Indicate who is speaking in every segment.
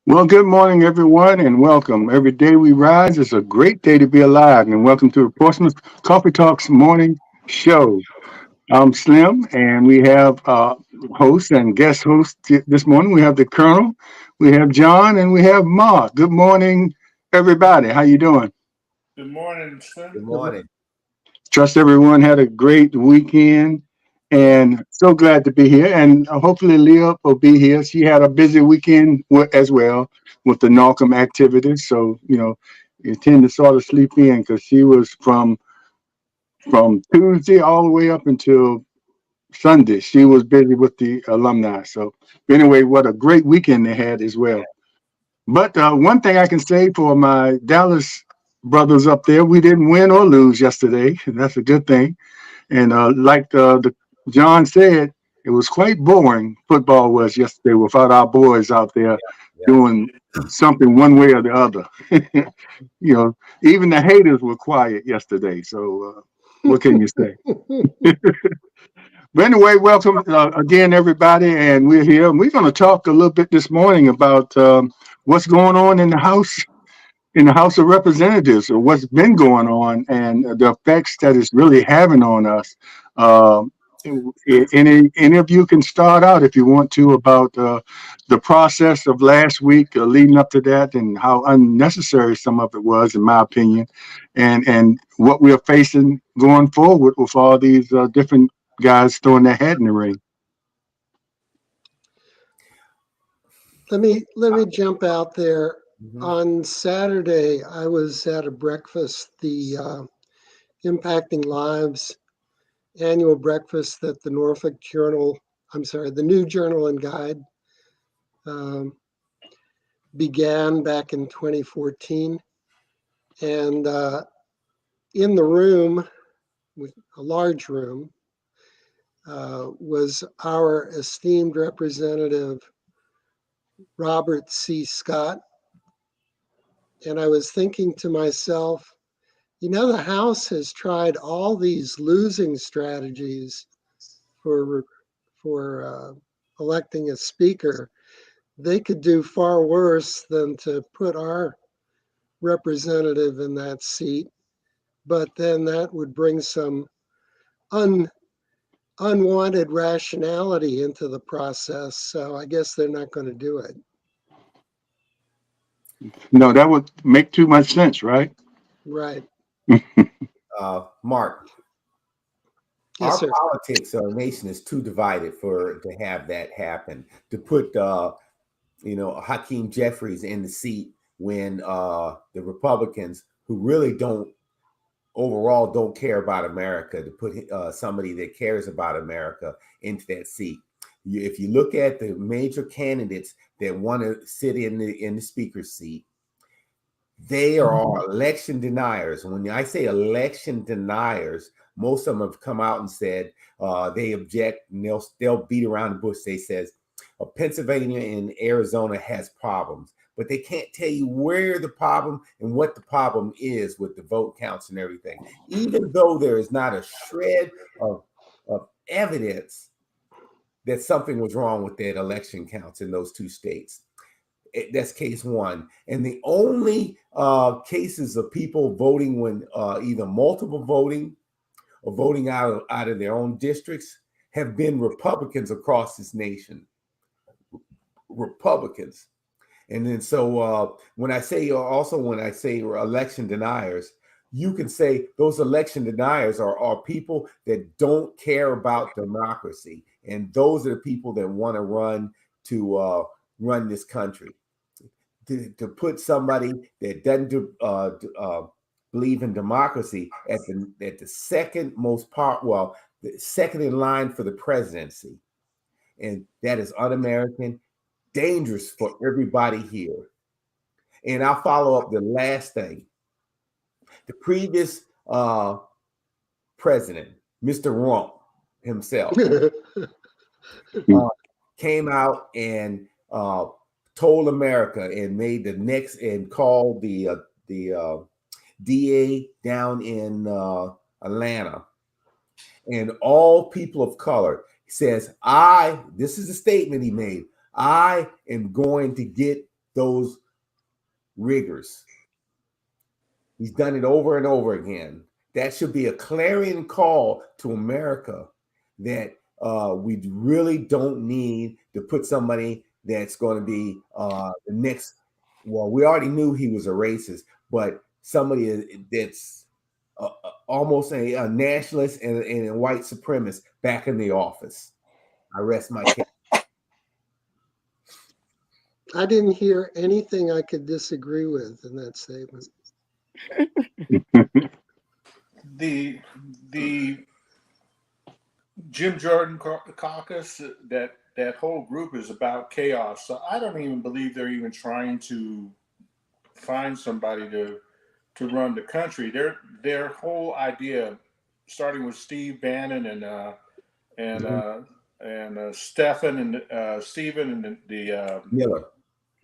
Speaker 1: Well, good morning, everyone, and welcome. Every day we rise is a great day to be alive, and welcome to the Portsmouth Coffee Talks morning show. I'm Slim, and we have host and guest host this morning. We have the Colonel, we have John, and we have Mark. Good morning, everybody. How you doing?
Speaker 2: Good morning,
Speaker 3: Good
Speaker 2: Slim.
Speaker 3: morning.
Speaker 1: Trust everyone had a great weekend, and so glad to be here. And hopefully, Leah will be here. She had a busy weekend as well with the Narcom activities. So you tend to sort of sleep in because she was from Tuesday all the way up until Sunday. She was busy with the alumni. So anyway, what a great weekend they had as well. But one thing I can say for my Dallas brothers up there, we didn't win or lose yesterday. That's a good thing. And like the John said, it was quite boring. Football was yesterday without our boys out there
Speaker 3: Yeah.
Speaker 1: doing something one way or the other. Even the haters were quiet yesterday. So what can you say? But anyway, welcome again, everybody, and we're here. And we're going to talk a little bit this morning about what's going on in the House of Representatives, or what's been going on, and the effects that it's really having on us. Um, any of you can start out if you want to about the process of last week leading up to that, and how unnecessary some of it was, in my opinion, and what we're facing going forward with all these different guys throwing their hat in the ring.
Speaker 4: Let me jump out there.
Speaker 3: Mhm.
Speaker 4: On Saturday, I was at a breakfast, the Impacting Lives annual breakfast that the Norfolk Journal, I'm sorry, the New Journal and Guide um, began back in 2014. And in the room, with a large room, was our esteemed representative, Robert C. Scott. And I was thinking to myself, the House has tried all these losing strategies for electing a speaker. They could do far worse than to put our representative in that seat, but then that would bring some un, unwanted rationality into the process. So I guess they're not going to do it.
Speaker 1: No, that would make too much sense, right?
Speaker 4: Right.
Speaker 3: Mark,
Speaker 4: Yes,
Speaker 3: our
Speaker 4: sir.
Speaker 3: politics, our nation is too divided for to have that happen. To put, Hakeem Jeffries in the seat when the Republicans, who really don't care about America, to put somebody that cares about America into that seat. If you look at the major candidates that want to sit in the speaker's seat, they are election deniers. When I say election deniers, most of them have come out and said they object, and they'll beat around the bush. They says Pennsylvania and Arizona has problems, but they can't tell you where the problem and what the problem is with the vote counts and everything. Even though there is not a shred of evidence that something was wrong with that election counts in those two states. That's case one. And the only cases of people voting when either multiple voting or voting out of their own districts have been Republicans across this nation. Republicans. And then so when I say election deniers, you can say those election deniers are people that don't care about democracy. And those are the people that want to run this country. To put somebody that doesn't believe in democracy at the second most the second in line for the presidency, and that is un-American, dangerous for everybody here. And I'll follow up the last thing. The previous president, Mr. Rump himself, came out and told America and made the next and called the DA down in Atlanta and all people of color. He says, this is a statement he made, I am going to get those riggers. He's done it over and over again. That should be a clarion call to America that we really don't need to put somebody that's going to be the next. Well, we already knew he was a racist, but somebody that's almost a nationalist and a white supremacist back in the office. I rest my case.
Speaker 4: I didn't hear anything I could disagree with in that statement.
Speaker 2: The Jim Jordan caucus, that whole group is about chaos. So I don't even believe they're even trying to find somebody to run the country. Their whole idea, starting with Steve Bannon and Stephen and Stephen and the
Speaker 3: Miller,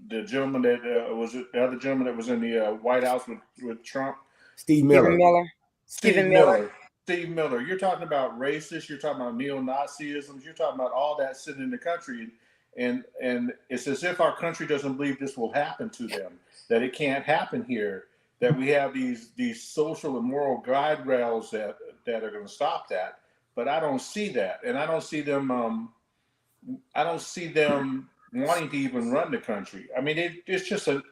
Speaker 2: the gentleman that was the other gentleman that was in the White House with Trump.
Speaker 3: Steve Miller.
Speaker 2: Steve Miller. Steve Miller. You're talking about racists. You're talking about neo-Nazism. You're talking about all that sitting in the country, and it's as if our country doesn't believe this will happen to them, that it can't happen here, that we have these social and moral guide rails that are going to stop that. But I don't see that, and I don't see them. I don't see them wanting to even run the country. I mean, it's just a.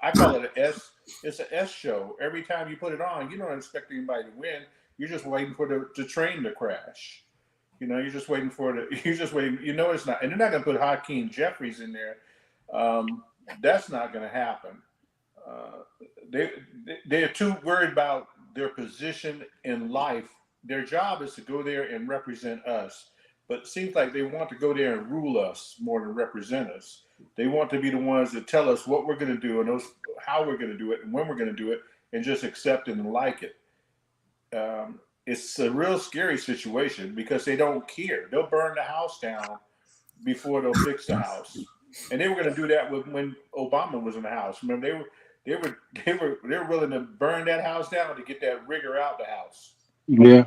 Speaker 2: I call it it's an S show. Every time you put it on, you don't expect anybody to win. You're just waiting for the train to crash. You're just waiting for you're just waiting. It's not, and they're not going to put Hakeem Jeffries in there. That's not going to happen. They're too worried about their position in life. Their job is to go there and represent us. But it seems like they want to go there and rule us more than represent us. They want to be the ones that tell us what we're going to do and how we're going to do it and when we're going to do it, and just accept it and like it. It's a real scary situation because they don't care. They'll burn the house down before they'll fix the house. And they were going to do that when Obama was in the house. Remember, they were willing to burn that house down to get that rigger out the house.
Speaker 1: Yeah.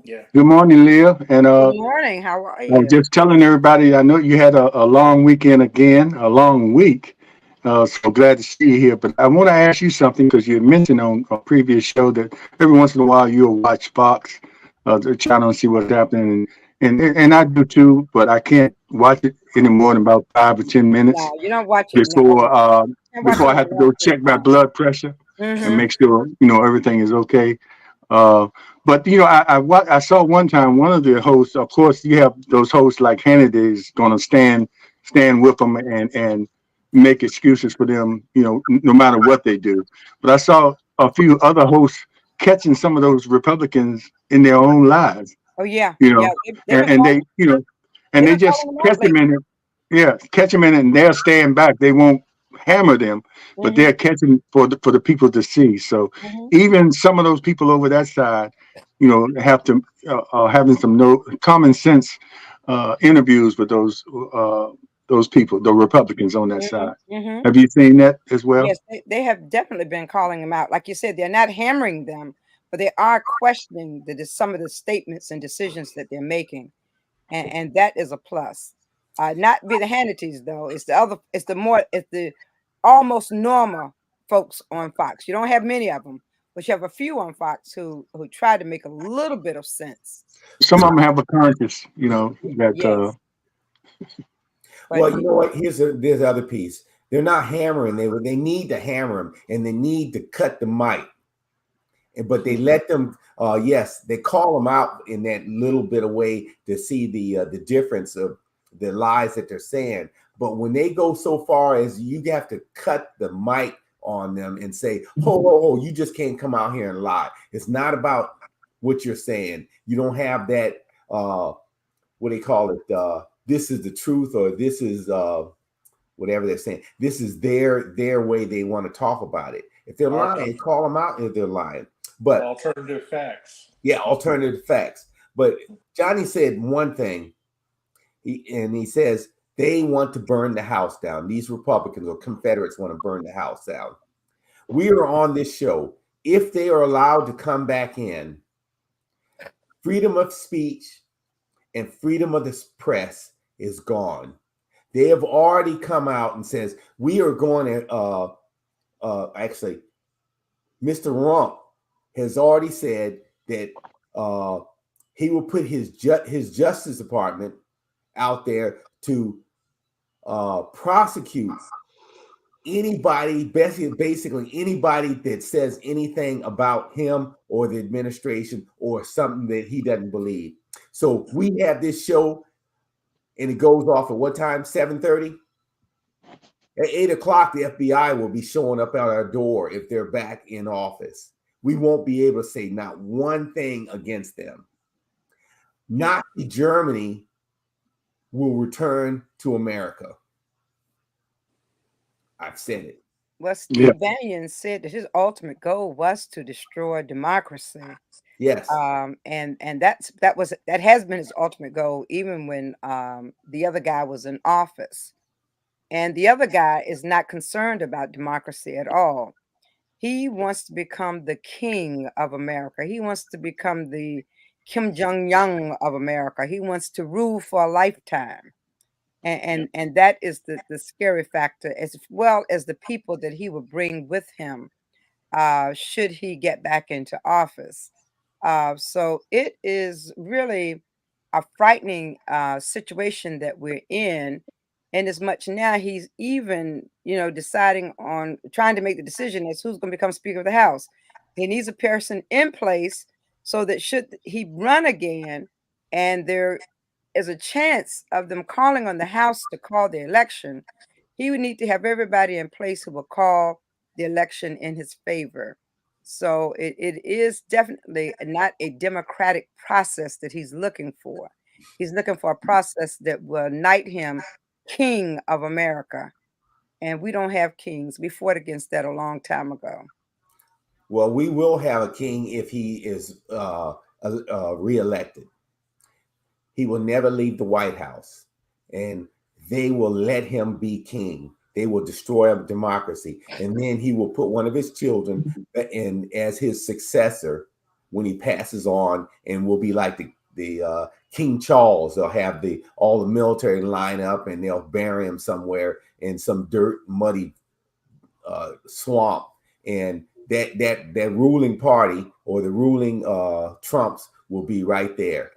Speaker 2: Yeah.
Speaker 1: Good morning, Leah. And
Speaker 5: Good morning. How are you?
Speaker 1: I'm just telling everybody, I know you had a long weekend again, a long week. So glad to see you here. But I want to ask you something because you mentioned on a previous show that every once in a while you'll watch Fox, the channel, and see what's happening. And I do too, but I can't watch it any more than about 5 or 10 minutes
Speaker 5: No, you don't watch it.
Speaker 1: before I have to go
Speaker 5: it.
Speaker 1: check my blood pressure and
Speaker 5: Mhm.
Speaker 1: make sure everything is okay. But I saw one time one of the hosts. Of course, you have those hosts like Hannity is going to stand with them and make excuses for them, no matter what they do. But I saw a few other hosts catching some of those Republicans in their own lives,
Speaker 5: Oh yeah.
Speaker 1: Yeah, and they, and they
Speaker 5: been
Speaker 1: just
Speaker 5: calling them out
Speaker 1: catch them in it. Yeah, catch them in it, and they'll stand back. They won't hammer them, but they're catching for the people to see. So even some of those people over that side, have to having some common sense interviews with those people, the Republicans on that side. Have you seen that as well?
Speaker 5: Yes, they have definitely been calling them out. Like you said, they're not hammering them, but they are questioning some of the statements and decisions that they're making, and that is a plus. Not be the Hannitys though. It's the almost normal folks on Fox. You don't have many of them, but you have a few on Fox who try to make a little bit of sense.
Speaker 1: Some of them have a conscience, that.
Speaker 5: Yes.
Speaker 3: Well, you know what? There's the other piece. They're not hammering. They need to hammer them, and they need to cut the mic. But they let them. Yes, they call them out in that little bit of way to see the difference of the lies that they're saying. But when they go so far as you have to cut the mic on them and say, "Oh, you just can't come out here and lie." It's not about what you're saying. You don't have that. What do they call it? This is the truth, or this is whatever they're saying. This is their way they want to talk about it. If they're lying, call them out if they're lying. But
Speaker 2: alternative facts.
Speaker 3: Yeah, alternative facts. But Johnny said one thing, he says they want to burn the house down. These Republicans or Confederates want to burn the house down. We are on this show. If they are allowed to come back in, freedom of speech and freedom of the press is gone. They have already come out and says we are going to actually, Mr. Rump has already said that he will put his Justice Department out there to prosecute anybody, basically anybody that says anything about him or the administration or something that he doesn't believe. So we have this show, and it goes off at what time? 7:30. At 8 o'clock, the FBI will be showing up at our door if they're back in office. We won't be able to say not one thing against them. Nazi Germany will return to America. I've said it.
Speaker 5: Well, Steve Bannon said that his ultimate goal was to destroy democracy.
Speaker 3: Yes.
Speaker 5: And that has been his ultimate goal, even when the other guy was in office. And the other guy is not concerned about democracy at all. He wants to become the king of America. He wants to become the Kim Jong-un of America. He wants to rule for a lifetime. And that is the scary factor, as well as the people that he will bring with him should he get back into office. So it is really a frightening situation that we're in. And as much now he's even, deciding on trying to make the decision as who's going to become Speaker of the House. He needs a person in place so that should he run again and there is a chance of them calling on the House to call the election, he would need to have everybody in place who will call the election in his favor. So it is definitely not a democratic process that he's looking for. He's looking for a process that will knight him king of America. And we don't have kings. We fought against that a long time ago.
Speaker 3: Well, we will have a king if he is reelected. He will never leave the White House, and they will let him be king. They will destroy democracy, and then he will put one of his children in as his successor when he passes on, and will be like the King Charles. They'll have all the military line up, and they'll bury him somewhere in some dirt, muddy swamp, and that ruling party or the ruling Trumps will be right there.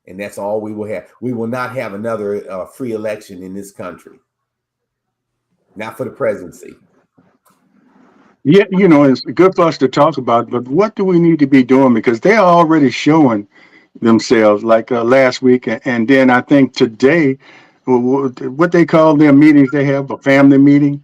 Speaker 3: And that's all we will have. We will not have another free election in this country. Not for the presidency.
Speaker 1: Yeah, it's good for us to talk about, but what do we need to be doing? Because they are already showing themselves, like last week. And then I think today, what they call their meetings, they have a family meeting.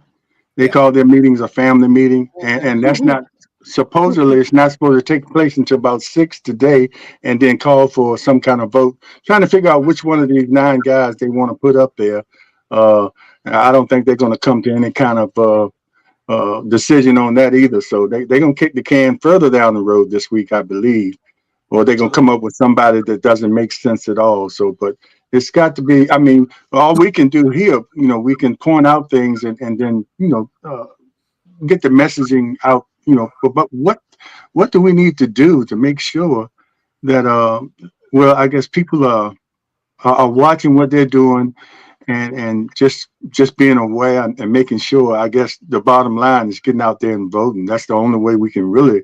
Speaker 1: They call their meetings a family meeting. And that's not, supposedly it's not supposed to take place until about 6 today, and then call for some kind of vote, trying to figure out which one of these 9 guys they want to put up there. I don't think they're going to come to any kind of decision on that either. So they're going to kick the can further down the road this week, I believe, or they're going to come up with somebody that doesn't make sense at all. So, but it's got to be, all we can do here, we can point out things and then, get the messaging out, but what do we need to do to make sure that, I guess people are watching what they're doing and just being aware and making sure. I guess the bottom line is getting out there and voting. That's the only way we can really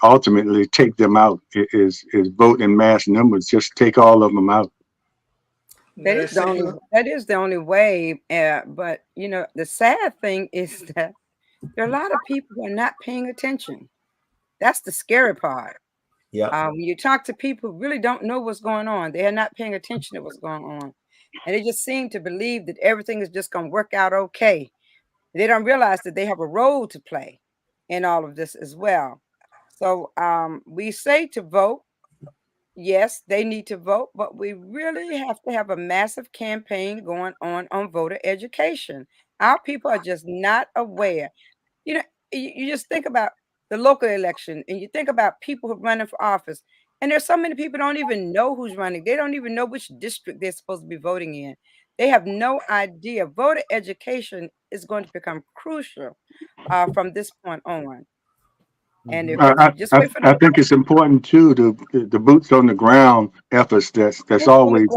Speaker 1: ultimately take them out is vote in mass numbers. Just take all of them out.
Speaker 5: That is the only way. But the sad thing is that there are a lot of people who are not paying attention. That's the scary part.
Speaker 3: Yeah.
Speaker 5: When you talk to people who really don't know what's going on, they are not paying attention to what's going on. And they just seem to believe that everything is just going to work out okay. They don't realize that they have a role to play in all of this as well. So we say to vote. Yes, they need to vote, but we really have to have a massive campaign going on voter education. Our people are just not aware. You just think about the local election and you think about people who are running for office. And there's so many people don't even know who's running. They don't even know which district they're supposed to be voting in. They have no idea. Voter education is going to become crucial from this point on. And if you just wait for
Speaker 1: I think it's important too, the boots on the ground efforts that's always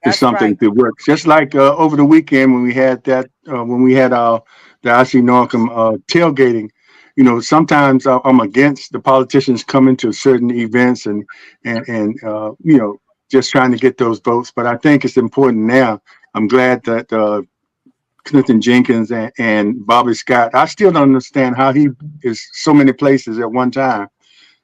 Speaker 5: That's
Speaker 1: something
Speaker 5: right.
Speaker 1: that works. Just like over the weekend when we had that, when we had our the IC Norcom tailgating. You know, sometimes I'm against the politicians coming to certain events and you know, just trying to get those votes. But I think it's important now. I'm glad that Clinton Jenkins and Bobby Scott. I still don't understand how he is so many places at one time.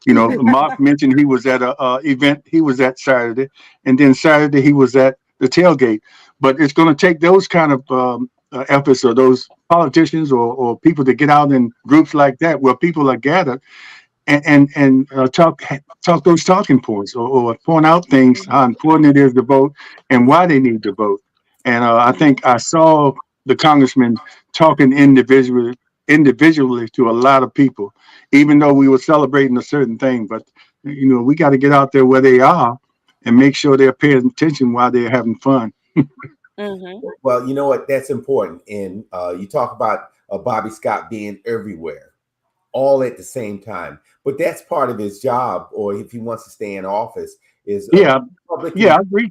Speaker 1: You know, Mark mentioned he was at a event he was at Saturday, and then Saturday he was at the tailgate. But it's going to take those kind of efforts, or those politicians or people to get out in groups like that where people are gathered and talk those talking points, or point out things how important it is to vote and why they need to vote. And I think I saw the congressman talking individually to a lot of people, even though we were celebrating a certain thing. But you know, we got to get out there where they are and make sure they're paying attention while they're having fun.
Speaker 5: Mm-hmm.
Speaker 3: Well, you know what? That's important. And you talk about Bobby Scott being everywhere, all at the same time. But that's part of his job, or if he wants to stay in office, is
Speaker 1: Yeah,
Speaker 3: public.
Speaker 1: yeah, I agree.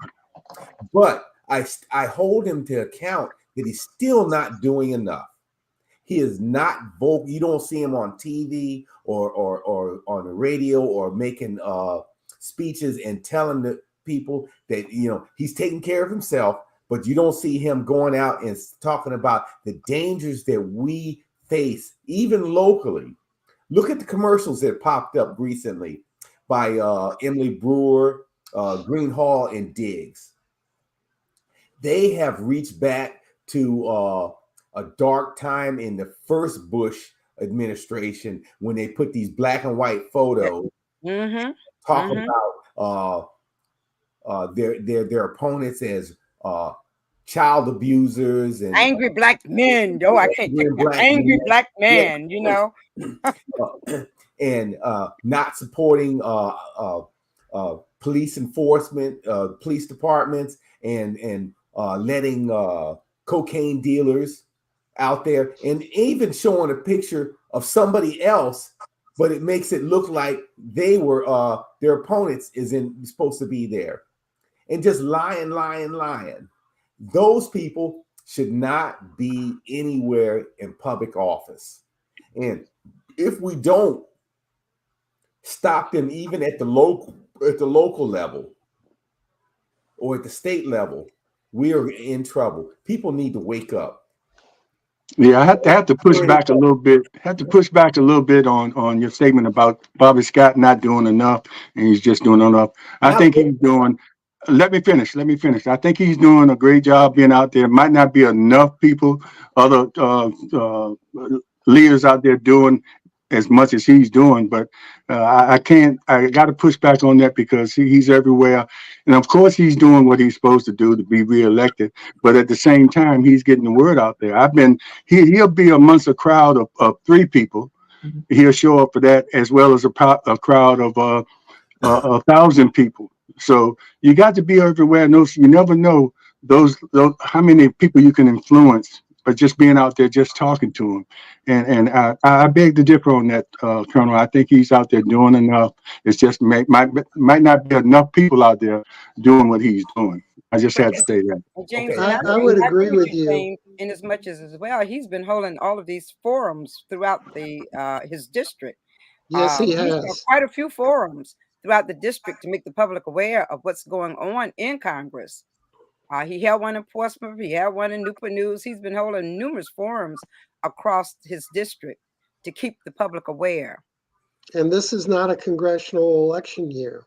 Speaker 3: But I hold him to account that he's still not doing enough. He is not vocal. You don't see him on TV or on the radio or making speeches and telling the people that, you know, he's taking care of himself, but you don't see him going out and talking about the dangers that we face, even locally. Look at the commercials that popped up recently by Emily Brewer, Green Hall, and Diggs. They have reached back to a dark time in the first Bush administration when they put these black and white photos,
Speaker 5: Mm-hmm.
Speaker 3: talk
Speaker 5: Mm-hmm.
Speaker 3: about their opponents as child abusers and
Speaker 5: Angry black men. Oh, I can't take that.
Speaker 3: black
Speaker 5: Angry
Speaker 3: men.
Speaker 5: black man, you know.
Speaker 3: And not supporting police enforcement, police departments, and letting cocaine dealers out there, and even showing a picture of somebody else, but it makes it look like they were their opponents isn't supposed to be there, and just lying. Those people should not be anywhere in public office. And if we don't stop them, even at the local level or at the state level, we are in trouble. People need to wake up.
Speaker 1: Yeah, I have to push back a little bit. Have to push back a little bit on your statement about Bobby Scott not doing enough, and he's just doing enough. I think he's doing. Let me finish. I think he's doing a great job being out there. Might not be enough people, other leaders out there doing as much as he's doing, but I can't. I got to push back on that because he's everywhere, and of course he's doing what he's supposed to do to be reelected. But at the same time, he's getting the word out there. He'll be amongst a crowd of three people. He'll show up for that, as well as a crowd of 1,000 people. So you got to be everywhere. And you never know those how many people you can influence, but just being out there, just talking to them. And I beg to differ on that, Colonel. I think he's out there doing enough. It's just might not be enough people out there doing what he's doing. I just had to say that.
Speaker 5: And James,
Speaker 3: Okay.
Speaker 5: and
Speaker 4: I would agree with you.
Speaker 5: James, in as much as well, he's been holding all of these forums throughout the his district.
Speaker 4: Yes, he
Speaker 5: He's held
Speaker 4: has.
Speaker 5: quite a few forums throughout the district to make the public aware of what's going on in Congress. He held one in Portsmouth. He had one in Newport News. He's been holding numerous forums across his district to keep the public aware.
Speaker 4: And this is not a congressional election year.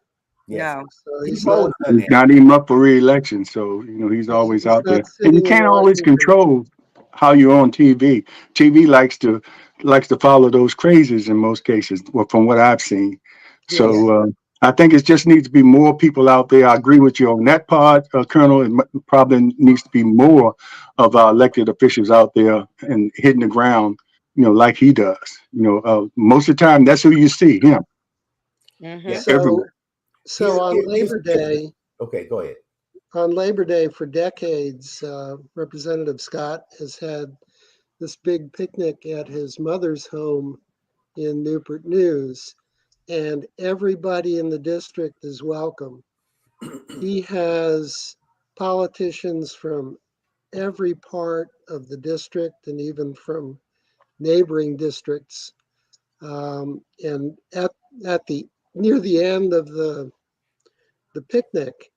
Speaker 3: Yes.
Speaker 5: No.
Speaker 4: So
Speaker 3: He's
Speaker 4: he's not,
Speaker 3: always done
Speaker 1: He's
Speaker 3: that.
Speaker 1: not even up for re-election, so you know he's always
Speaker 4: he's
Speaker 1: out there.
Speaker 4: not
Speaker 1: And you
Speaker 4: sitting in
Speaker 1: can't always
Speaker 4: Washington.
Speaker 1: control how you're on TV. TV likes to follow those crazes in most cases, well, from what I've seen. So I think it just needs to be more people out there. I agree with you on that part, Colonel. It probably needs to be more of our elected officials out there and hitting the ground, you know, like he does. You know, most of the time that's who you see, him.
Speaker 5: Mhm.
Speaker 3: Yeah.
Speaker 1: Everywhere.
Speaker 4: So on
Speaker 3: Here's-
Speaker 4: Labor Day,
Speaker 3: Okay, go ahead.
Speaker 4: for decades, Representative Scott has had this big picnic at his mother's home in Newport News, and everybody in the district is welcome. He has politicians from every part of the district and even from neighboring districts. And at the near the end of the picnic,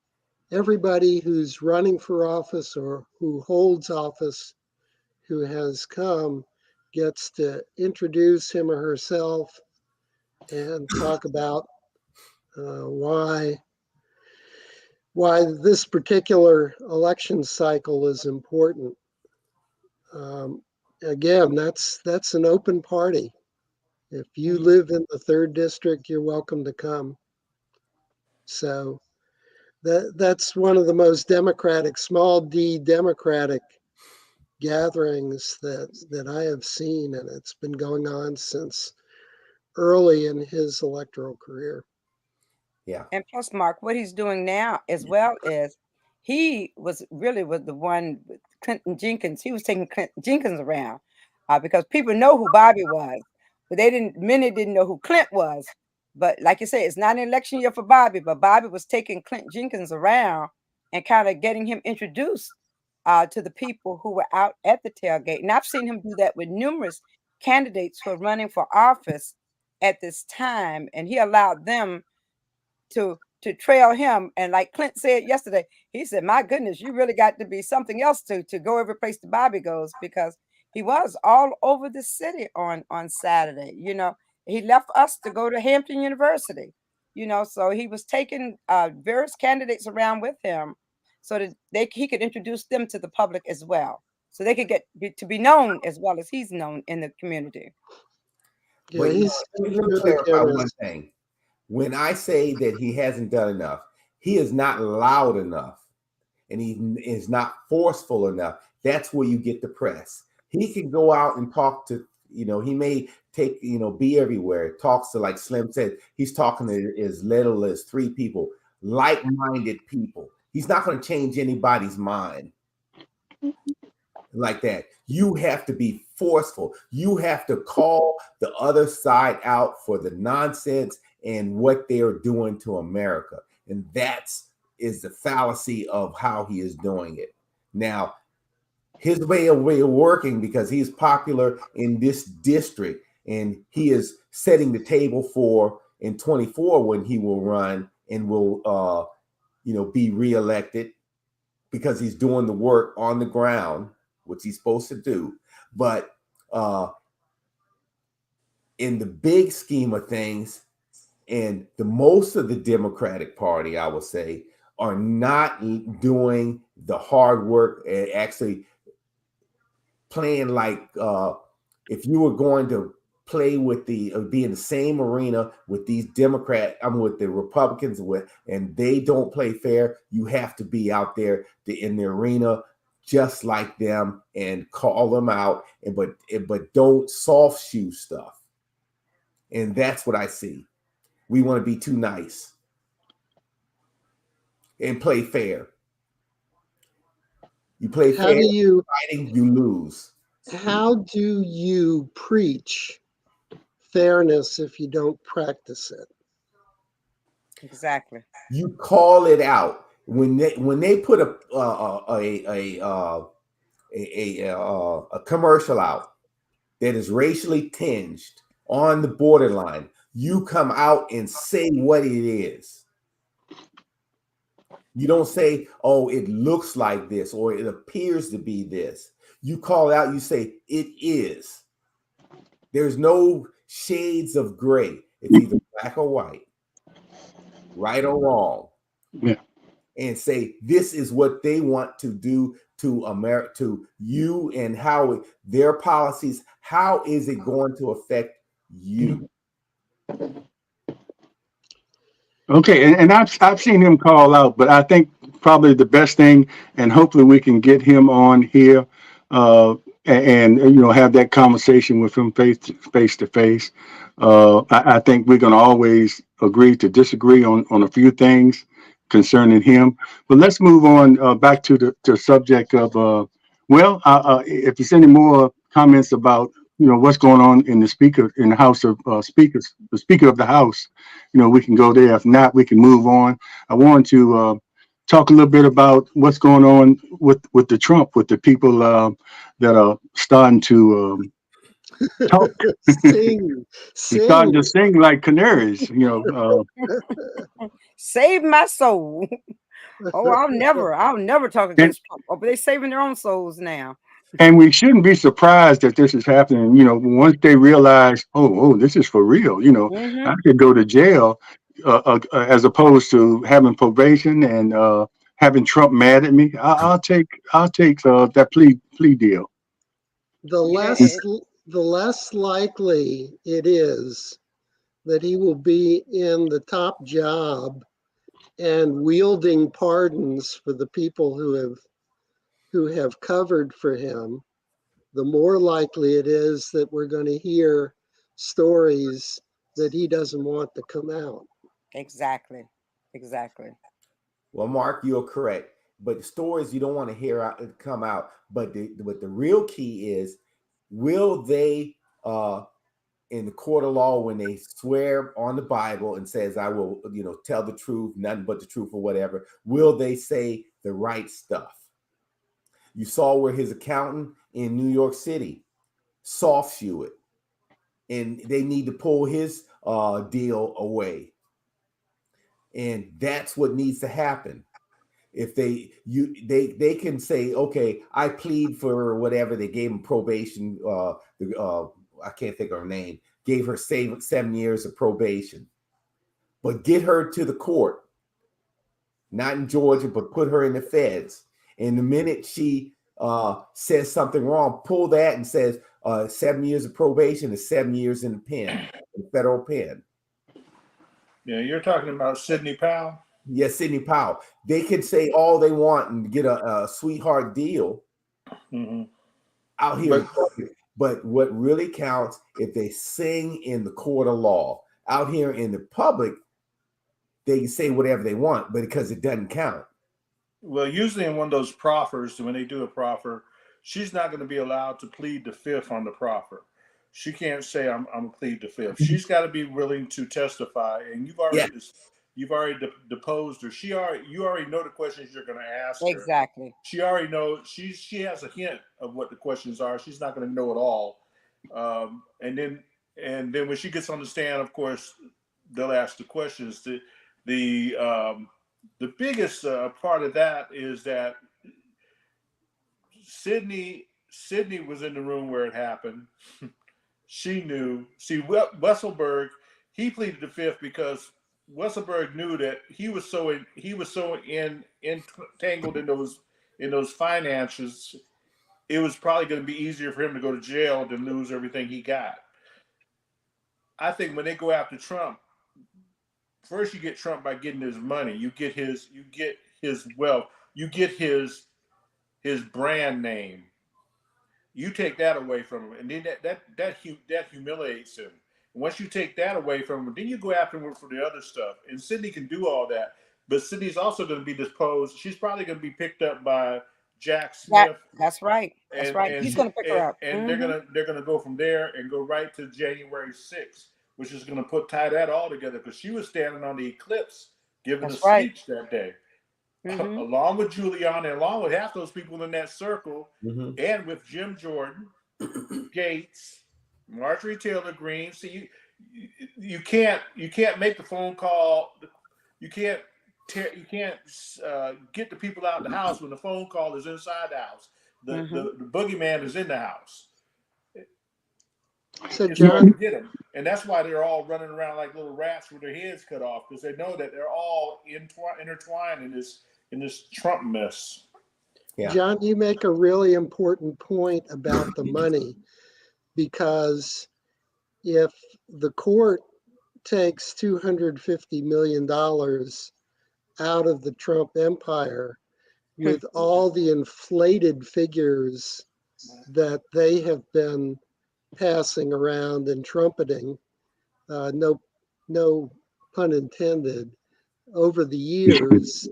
Speaker 4: everybody who's running for office or who holds office who has come gets to introduce him or herself and talk about why this particular election cycle is important. Again, that's an open party. If you live in the 3rd district, you're welcome to come. So that's one of the most democratic, small d democratic gatherings that I have seen, and it's been going on since early in his electoral career.
Speaker 3: Yeah.
Speaker 5: And plus, Mark, what he's doing now as well is he was the one with Clinton Jenkins. He was taking Clinton Jenkins around because people know who Bobby was, but many didn't know who Clint was. But like you say, it's not an election year for Bobby, but Bobby was taking Clinton Jenkins around and kind of getting him introduced to the people who were out at the tailgate. And I've seen him do that with numerous candidates who are running for office at this time, and he allowed them to trail him. And like Clint said yesterday, he said, my goodness, you really got to be something else to go every place that Bobby goes, because he was all over the city on Saturday. You know, he left us to go to Hampton University, you know, so he was taking various candidates around with him so that he could introduce them to the public as well, so they could get to be known as well as he's known in the community.
Speaker 4: Yeah,
Speaker 3: Well,
Speaker 4: he's
Speaker 3: let me
Speaker 4: really
Speaker 3: clarify one
Speaker 4: generous.
Speaker 3: thing. When I say that he hasn't done enough, he is not loud enough and he is not forceful enough. That's where you get the press. He can go out and talk to, he may take, be everywhere. Talks to, like Slim said, he's talking to as little as 3 people, like-minded people. He's not going to change anybody's mind like that. You have to be forceful. You have to call the other side out for the nonsense and what they are doing to America. And is the fallacy of how he is doing it. Now, his way of working, because he's popular in this district and he is setting the table for in 24 when he will run and will be reelected, because he's doing the work on the ground, which he's supposed to do. But in the big scheme of things, and the most of the Democratic Party, I would say, are not doing the hard work and actually playing like if you were going to play with be in the same arena with these with the Republicans, and they don't play fair, you have to be out there in the arena just like them and call them out, but don't soft shoe stuff. And that's what I see. We want to be too nice and play fair. You play fair, fighting, you lose.
Speaker 4: How do you preach fairness if you don't practice it?
Speaker 5: Exactly.
Speaker 3: You call it out when they put a commercial out that is racially tinged on the borderline. You come out and say what it is. You don't say, oh, it looks like this or it appears to be this. You call it out, you say it is. There's no shades of gray. It's either black or white, right or wrong.
Speaker 1: Yeah.
Speaker 3: And say this is what they want to do to America, to you, and how their policies, how is it going to affect you?
Speaker 1: Okay, and I've seen him call out, but I think probably the best thing, and hopefully we can get him on here, and have that conversation with him face to face. I think we're going to always agree to disagree on a few things concerning him. But let's move on back to the subject of if there's any more comments about what's going on in the House of Speakers, the Speaker of the House, we can go there. If not, we can move on. I wanted to talk a little bit about what's going on with the Trump, with the people that are starting to talk.
Speaker 4: Sing,
Speaker 1: They're starting
Speaker 4: sing.
Speaker 1: to sing like canaries,
Speaker 5: Save my soul. Oh, I'll never talk
Speaker 1: and
Speaker 5: against Trump. Oh, but they're saving their own souls now.
Speaker 1: and we shouldn't be surprised that this is happening. Once they realize, oh, this is for real.
Speaker 5: Hmm.
Speaker 1: I could go to jail, as opposed to having probation and having Trump mad at me. I'll take that plea deal.
Speaker 4: The
Speaker 5: Yeah.
Speaker 4: less likely it is that he will be in the top job and wielding pardons for the people who have covered for him, the more likely it is that we're going to hear stories that he doesn't want to come out.
Speaker 5: Exactly. Exactly.
Speaker 3: Well, Mark, you're correct. But the stories you don't want to hear come out. But the real key is, will they in the court of law, when they swear on the Bible and says, I will, tell the truth, nothing but the truth or whatever, will they say the right stuff? You saw where his accountant in New York City soft shoe it, and they need to pull his deal away. And that's what needs to happen. If they can say, okay, I plead for whatever, they gave him probation. I can't think of her name. Gave her 7 years of probation, but get her to the court, not in Georgia, but put her in the feds. And the minute she says something wrong, pull that and says 7 years of probation is 7 years in the pen, in the federal pen.
Speaker 2: Yeah, you're talking about Sidney Powell.
Speaker 3: Yes, Sidney Powell. They can say all they want and get a sweetheart deal out here. But what really counts, if they sing in the court of law. Out here in the public, they can say whatever they want, but because it doesn't count.
Speaker 2: Well, usually in one of those proffers, when they do a proffer, she's not going to be allowed to plead the fifth on the proffer. She can't say I'm plead the fifth. She's got to be willing to testify, and you've already deposed her. You already know the questions you're going to ask her.
Speaker 5: Exactly.
Speaker 2: She already knows. She has a hint of what the questions are. She's not going to know it all. And then when she gets on the stand, of course, they'll ask the questions. The biggest part of that is that Sydney was in the room where it happened. She knew. See, Weisselberg, he pleaded the fifth because Weisselberg knew that he was so entangled in those finances. It was probably going to be easier for him to go to jail than lose everything he got. I think when they go after Trump, first you get Trump by getting his money. You get his wealth. You get his brand name. You take that away from him, and then that humiliates him. And once you take that away from him, then you go after him for the other stuff. And Sydney can do all that, but Sydney's also going to be deposed. She's probably going to be picked up by Jack Smith.
Speaker 5: That's right. That's right. He's going to pick her up,
Speaker 2: and they're gonna go from there and go right to January 6th, which is going to tie that all together, because she was standing on the eclipse giving a speech that day. Along with Giuliani, along with half those people in that circle, and with Jim Jordan, Gates, Marjorie Taylor Greene. See, you can't make the phone call. You can't get the people out of the house when the phone call is inside the house. The boogeyman is in the house.
Speaker 4: So
Speaker 2: it's hard
Speaker 4: John,
Speaker 2: to get them, and that's why they're all running around like little rats with their heads cut off, because they know that they're all intertwined in this Trump mess.
Speaker 3: Yeah.
Speaker 4: John, you make a really important point about the money, because if the court takes $250 million out of the Trump empire with all the inflated figures that they have been passing around and trumpeting, no pun intended, over the years,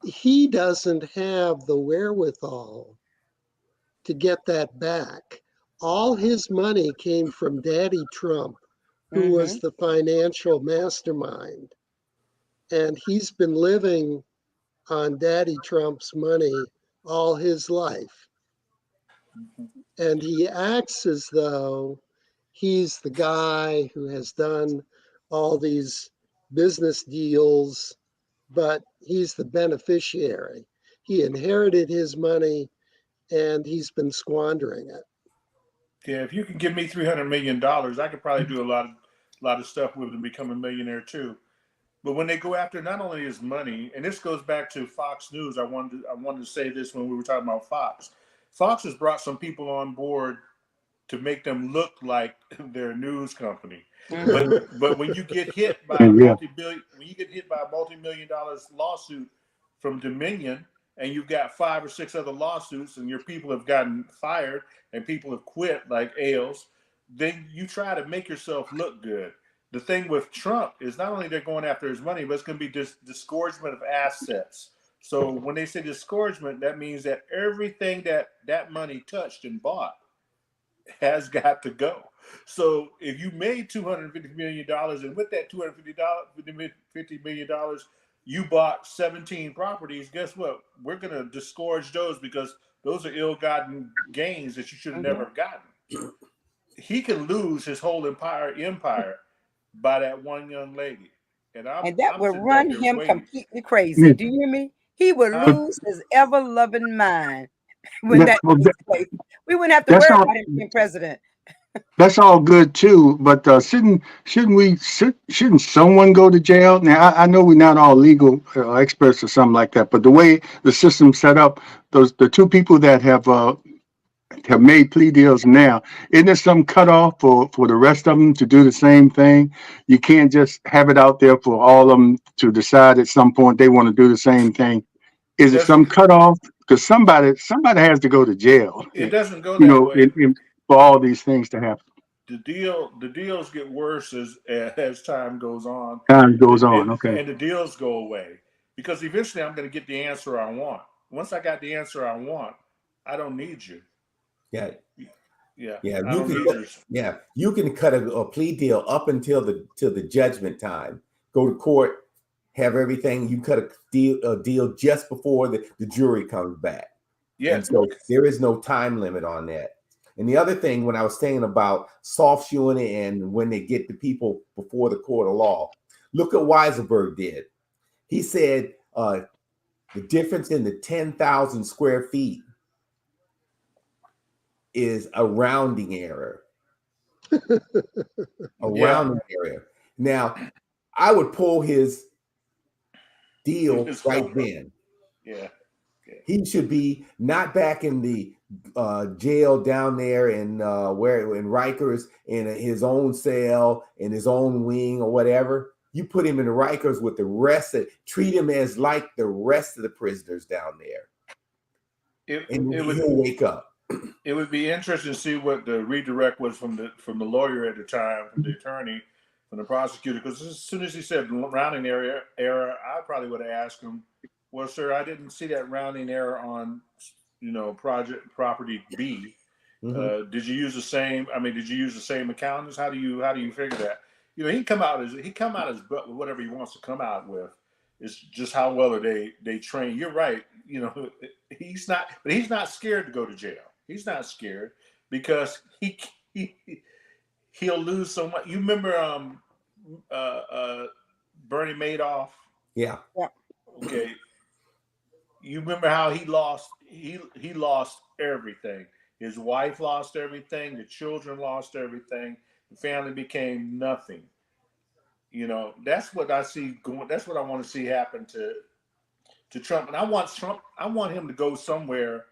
Speaker 4: he doesn't have the wherewithal to get that back. All his money came from Daddy Trump, who was the financial mastermind. And he's been living on Daddy Trump's money all his life. And he acts as though he's the guy who has done all these business deals, but he's the beneficiary. He inherited his money and he's been squandering it.
Speaker 2: Yeah, if you can give me $300 million, I could probably do a lot of stuff with it and become a millionaire too. But when they go after not only his money, and this goes back to Fox News, I wanted to say this when we were talking about Fox. Fox has brought some people on board to make them look like their news company. But when you get hit by a
Speaker 1: Yeah.
Speaker 2: multi-million-dollar lawsuit from Dominion, and you've got 5 or 6 other lawsuits, and your people have gotten fired and people have quit, like Ailes, then you try to make yourself look good. The thing with Trump is not only they're going after his money, but it's going to be disgorgement of assets. So when they say disgorgement, that means that everything that money touched and bought has got to go. So if you made $250 million, and with that $250 million, you bought 17 properties, guess what? We're going to disgorge those because those are ill-gotten gains that you should have never gotten. He can lose his whole empire by that one young lady. And
Speaker 5: that would
Speaker 2: sitting
Speaker 5: run
Speaker 2: back there
Speaker 5: him
Speaker 2: waiting.
Speaker 5: completely crazy. Do you hear me? He would lose his ever-loving mind when that takes place. We wouldn't have to worry about him being president.
Speaker 1: That's all good too, but shouldn't someone go to jail? Now I know we're not all legal experts or something like that, but the way the system's set up, the 2 people that have made plea deals now, isn't there some cutoff for the rest of them to do the same thing? You can't just have it out there for all of them to decide at some point they want to do the same thing. Is it some cutoff? Because somebody has to go to jail.
Speaker 2: It doesn't go that way.
Speaker 1: For all these things to happen.
Speaker 2: The deals get worse as time goes on.
Speaker 1: Okay.
Speaker 2: And the deals go away because eventually I'm going to get the answer I want. Once I got the answer I want, I don't need you.
Speaker 3: Yeah.
Speaker 2: Yeah.
Speaker 3: You can cut a plea deal up until the judgment time. Go to court, have everything. You cut a deal just before the jury comes back.
Speaker 2: Yeah.
Speaker 3: And so there is no time limit on that. And the other thing, when I was saying about soft shoeing and when they get the people before the court of law, look at what Weiselberg did. He said the difference in the 10,000 square feet is a rounding error. Rounding error. Now, I would pull his deal right then.
Speaker 2: Yeah.
Speaker 3: He should be not back in the jail down there in Rikers in his own cell in his own wing or whatever. You put him in the Rikers with the rest treat him as like the rest of the prisoners down there. He'll wake up.
Speaker 2: It would be interesting to see what the redirect was from the lawyer at the time, from the attorney, from the prosecutor, because as soon as he said rounding error, I probably would have asked him, well, sir, I didn't see that rounding error on, property B.
Speaker 3: Mm-hmm.
Speaker 2: Did you use the same? Did you use the same accountants? How do you figure that? He come out his butt with whatever he wants to come out with. It's just how well are they train. You're right. He's not scared to go to jail. He's not scared because he'll lose so much. You remember Bernie Madoff?
Speaker 3: Yeah.
Speaker 2: Okay. You remember how he lost everything. His wife lost everything. The children lost everything. The family became nothing. That's what I see going. That's what I want to see happen to Trump. And I want him to go somewhere.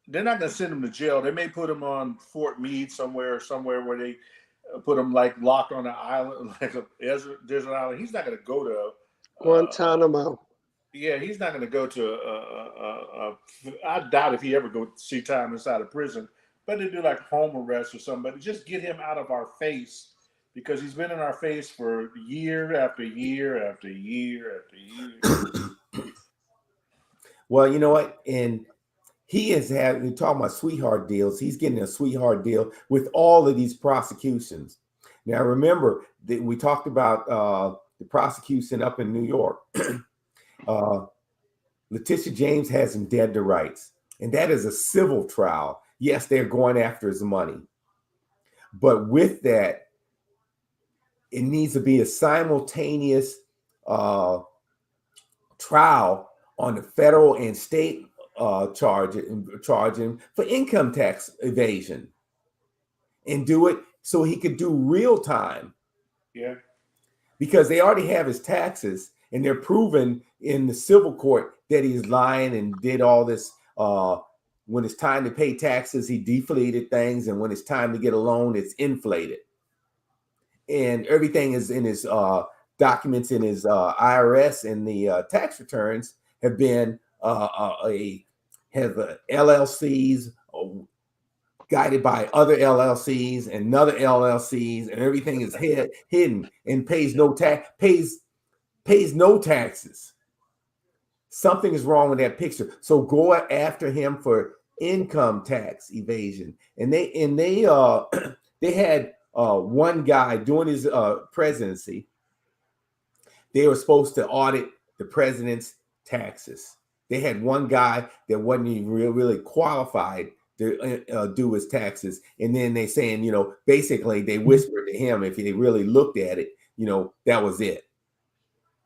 Speaker 2: They're not going to send him to jail. They may put him on Fort Meade somewhere where they put him like locked on an island, like a desert island. He's not going to go to
Speaker 4: Guantanamo.
Speaker 2: Yeah, he's not going to go to I doubt if he ever go see time inside a prison, but they do like home arrest or something. But just get him out of our face because he's been in our face for year after year after year after year.
Speaker 3: Well, you know what? And he has had, we're talking about sweetheart deals. He's getting a sweetheart deal with all of these prosecutions. Now, remember that we talked about the prosecution up in New York. Letitia James has him dead to rights, and that is a civil trial. Yes, they're going after his money, but with that, it needs to be a simultaneous trial on the federal and state charging for income tax evasion, and do it so he could do real time.
Speaker 2: Yeah.
Speaker 3: Because they already have his taxes, and they're proven in the civil court that he's lying and did all this. When it's time to pay taxes, he deflated things, and when it's time to get a loan, it's inflated. And everything is in his documents in his IRS and the tax returns have been LLCs guided by other LLCs and other LLCs, and everything is hidden and pays no taxes. Something is wrong with that picture. So go after him for income tax evasion. And they they had one guy during his presidency. They were supposed to audit the president's taxes. They had one guy that wasn't even really qualified to do his taxes. And then they saying, basically they whispered to him, if they really looked at it, that was it.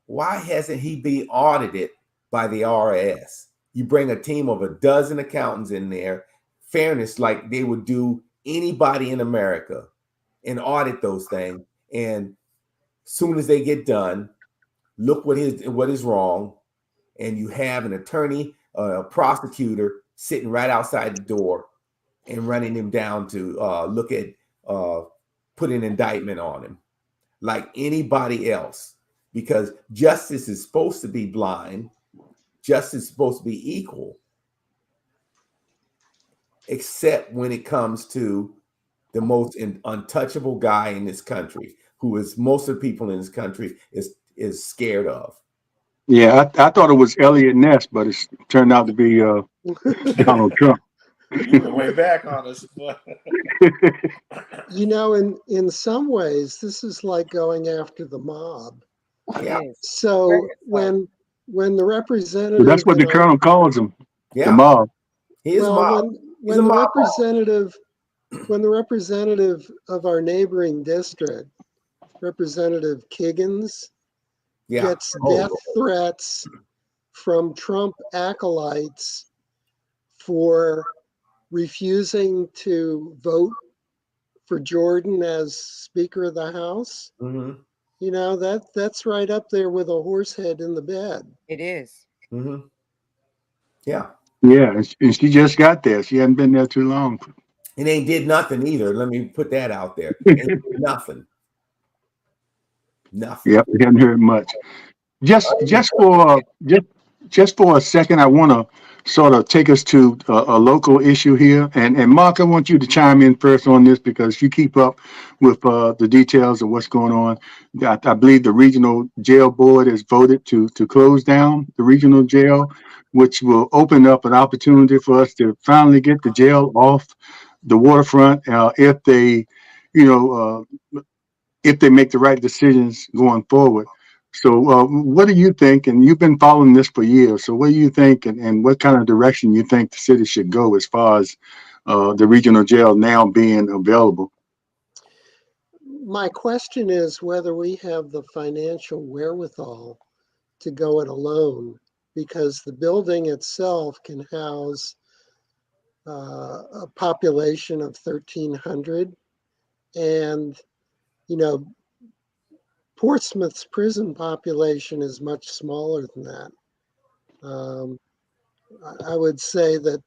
Speaker 3: Why hasn't he been audited by the IRS? You bring a team of a dozen accountants in there, fairness, like they would do anybody in America, and audit those things. And soon as they get done, look what is wrong. And you have an attorney, a prosecutor sitting right outside the door and running him down to look at, put an indictment on him like anybody else, because justice is supposed to be blind. Justice is supposed to be equal, except when it comes to the most untouchable guy in this country, who is most of the people in this country is scared of.
Speaker 1: Yeah, I thought it was Elliot Ness, but it's turned out to be Donald Trump.
Speaker 2: You went way back on us.
Speaker 4: In some ways, this is like going after the mob.
Speaker 3: Yeah.
Speaker 4: So when the representative,
Speaker 1: That's what the colonel calls him.
Speaker 3: Yeah.
Speaker 1: The mob.
Speaker 3: He is mob.
Speaker 4: When the representative of our neighboring district, Representative Kiggins, gets death threats from Trump acolytes for refusing to vote for Jordan as Speaker of the House.
Speaker 3: Mm-hmm.
Speaker 4: That's right up there with a horse head in the bed.
Speaker 5: It is.
Speaker 3: Mm-hmm. Yeah.
Speaker 1: Yeah, and she just got there. She hadn't been there too long.
Speaker 3: And they did nothing either. Let me put that out there. Nothing.
Speaker 1: Yep, we hadn't heard much. Just for a second, I want to sort of take us to a local issue here. And Mark, I want you to chime in first on this because you keep up with the details of what's going on. I believe the regional jail board has voted to close down the regional jail, which will open up an opportunity for us to finally get the jail off the waterfront if they make the right decisions going forward. So what do you think? And you've been following this for years. So what do you think and what kind of direction you think the city should go as far as the regional jail now being available?
Speaker 4: My question is whether we have the financial wherewithal to go it alone, because the building itself can house a population of 1,300. And, Portsmouth's prison population is much smaller than that. I would say that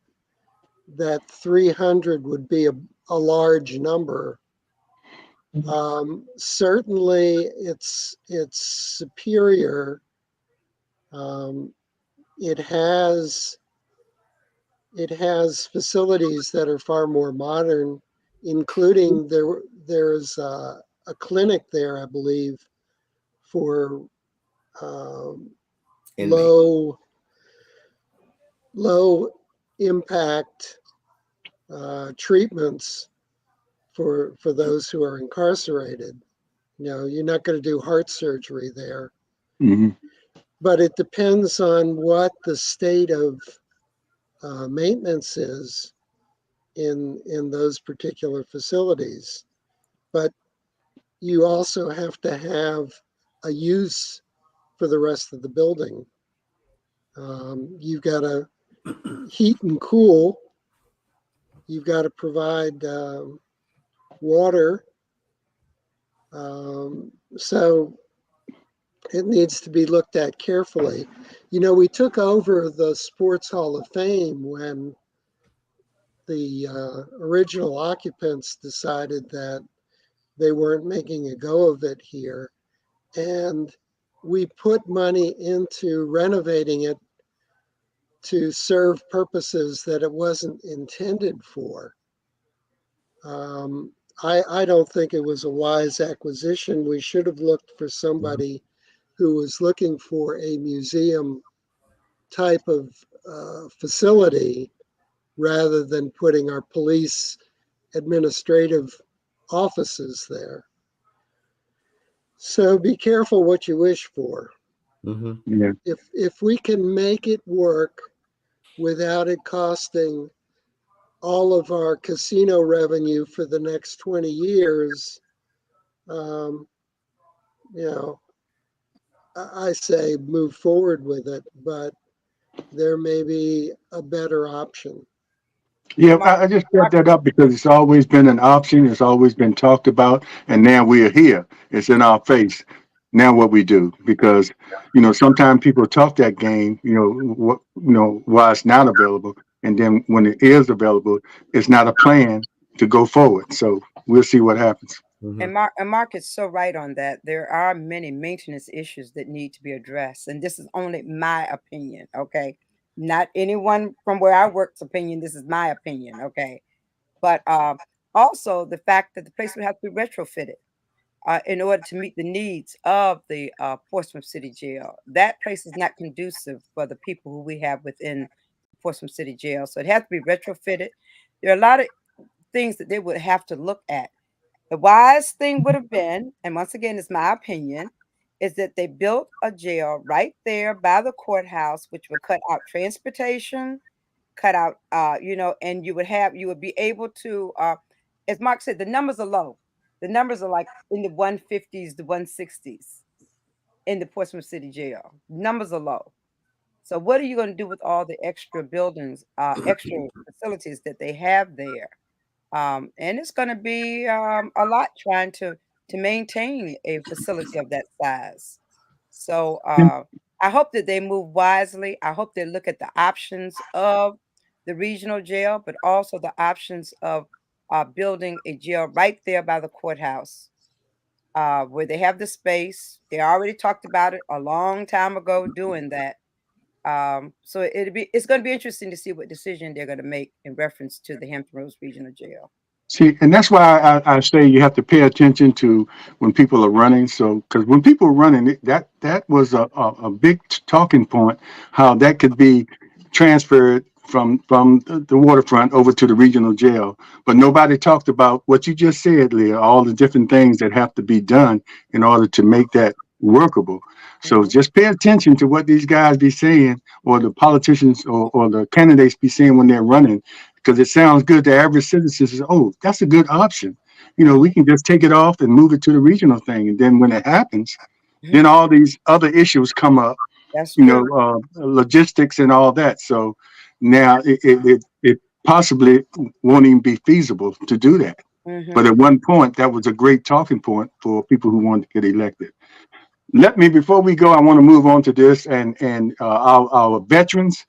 Speaker 4: 300 would be a large number. Certainly, it's superior. It has facilities that are far more modern, including there's a clinic there, I believe, for low impact treatments for those who are incarcerated. You're not going to do heart surgery there.
Speaker 1: Mm-hmm.
Speaker 4: but it depends on what the state of maintenance is in those particular facilities. But you also have to have a use for the rest of the building. You've got to heat and cool. You've got to provide water. So it needs to be looked at carefully. You know, we took over the Sports Hall of Fame when the original occupants decided that they weren't making a go of it here. And we put money into renovating it to serve purposes that it wasn't intended for. I don't think it was a wise acquisition. We should have looked for somebody who was looking for a museum type of facility rather than putting our police administrative offices there. So be careful what you wish for.
Speaker 1: Yeah.
Speaker 4: If we can make it work without it costing all of our casino revenue for the next 20 years, you know, I say move forward with it, but there may be a better option.
Speaker 1: Yeah, I just brought that up because it's always been an option. It's always been talked about, and now we're here. It's in our face. Now what we do, because you know sometimes people talk that game, why it's not available, and then when it is available, it's not a plan to go forward. So we'll see what happens.
Speaker 5: And Mark is so right on that. There are many maintenance issues that need to be addressed, and this is only my opinion. Okay, not anyone from where I work's opinion. This is my opinion. Okay, but also the fact that the place would have to be retrofitted in order to meet the needs of the Portsmouth City Jail. That place is not conducive for the people who we have within Portsmouth City Jail, so it has to be retrofitted. There are a lot of things that they would have to look at. The wise thing would have been, and once again, it's my opinion, is that they built a jail right there by the courthouse, which would cut out transportation, cut out, and you would be able to, as Mark said, the numbers are low. The numbers are like in the 150s, the 160s in the Portsmouth City Jail. Numbers are low. So what are you going to do with all the extra buildings, extra facilities that they have there? And it's going to be a lot trying to maintain a facility of that size. So I hope that they move wisely. I hope they look at the options of the regional jail, but also the options of building a jail right there by the courthouse, where they have the space. They already talked about it a long time ago doing that. So it's going to be interesting to see what decision they're going to make in reference to the Hampton Roads Regional Jail.
Speaker 1: See, and that's why I say you have to pay attention to when people are running. So, because when people are running, that was a big talking point, how that could be transferred from the waterfront over to the regional jail. But nobody talked about what you just said, Leah, all the different things that have to be done in order to make that workable. So just pay attention to what these guys be saying, or the politicians or the candidates be saying when they're running, because it sounds good to average citizens. Says, oh, that's a good option. You know, we can just take it off and move it to the regional thing. And then when it happens, then all these other issues come up,
Speaker 5: That's
Speaker 1: logistics and all that. So now it possibly won't even be feasible to do that. But at one point, that was a great talking point for people who wanted to get elected. Before we go, I want to move on to this and our veterans.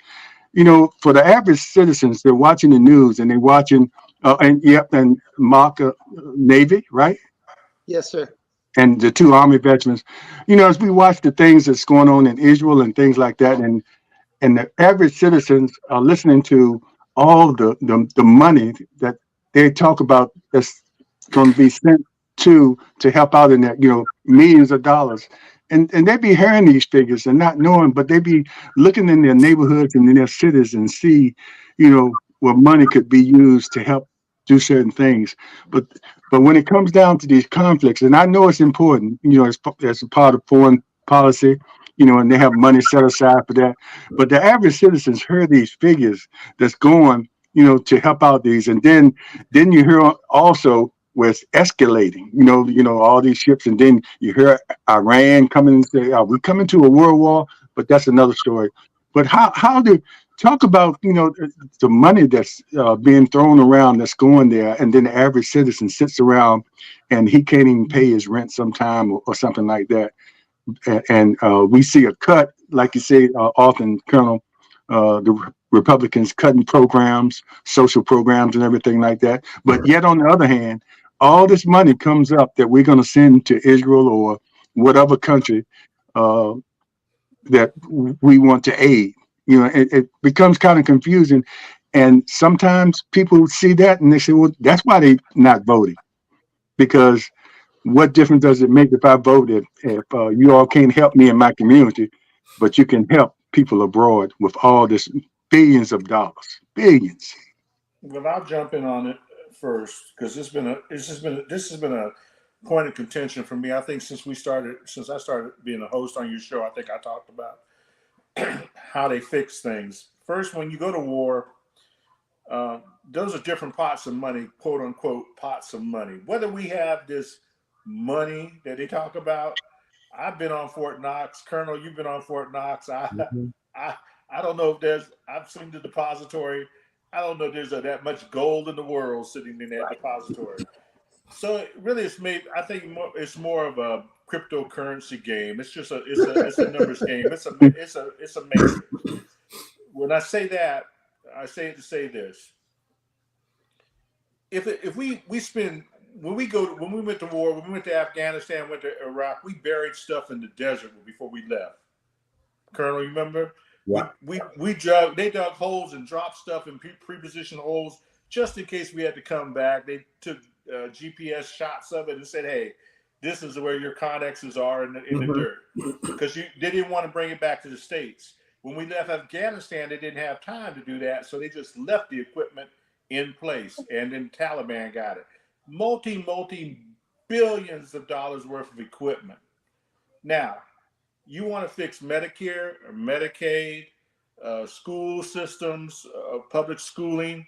Speaker 1: You know, for the average citizens, they're watching the news and they're watching, and mock Navy, right?
Speaker 4: Yes, sir.
Speaker 1: And the two Army veterans. You know, as we watch the things that's going on in Israel and things like that, and the average citizens are listening to all the money that they talk about that's going to be sent to help out in that, millions of dollars. And they be hearing these figures and not knowing, but they be looking in their neighborhoods and in their cities and see, where money could be used to help do certain things. But when it comes down to these conflicts, and I know it's important, as a part of foreign policy, and they have money set aside for that. But the average citizens heard these figures that's going, to help out these, and then you hear also where it's escalating, all these ships, and then you hear Iran coming and say, "Are we coming to a world war?" But that's another story. But how do talk about the money that's being thrown around that's going there, and then the average citizen sits around and he can't even pay his rent sometime or something like that, and we see a cut, like you say, often, Colonel, the Republicans cutting programs, social programs, and everything like that. But yet, on the other hand, all this money comes up that we're going to send to Israel or whatever country uh, that we want to aid. It becomes kind of confusing. And sometimes people see that and they say, well, that's why they're not voting. Because what difference does it make if I voted if you all can't help me in my community, but you can help people abroad with all this billions of dollars, billions.
Speaker 2: Well, I'll jump in on it first because this has been a point of contention for me. I think since I started being a host on your show, I think I talked about how they fix things. First, when you go to war, those are different pots of money, quote unquote pots of money. Whether we have this money that they talk about, I've been on Fort Knox. Colonel, you've been on Fort Knox. I don't know if I've seen the depository. I don't know if there's that much gold in the world sitting in that depository. So really, I think it's more of a cryptocurrency game. It's just it's a numbers game. It's a matrix. When I say that, I say it to say this: if we spend when we went to war, when we went to Afghanistan, went to Iraq, we buried stuff in the desert before we left. Colonel, you remember?
Speaker 3: Yeah.
Speaker 2: They dug holes and dropped stuff in pre-positioned holes just in case we had to come back. They took GPS shots of it and said, "Hey, this is where your connexes are in the dirt," because they didn't want to bring it back to the States. When we left Afghanistan, they didn't have time to do that, so they just left the equipment in place, and then Taliban got it. Multi billions of dollars worth of equipment. Now, you want to fix Medicare or Medicaid, school systems, public schooling.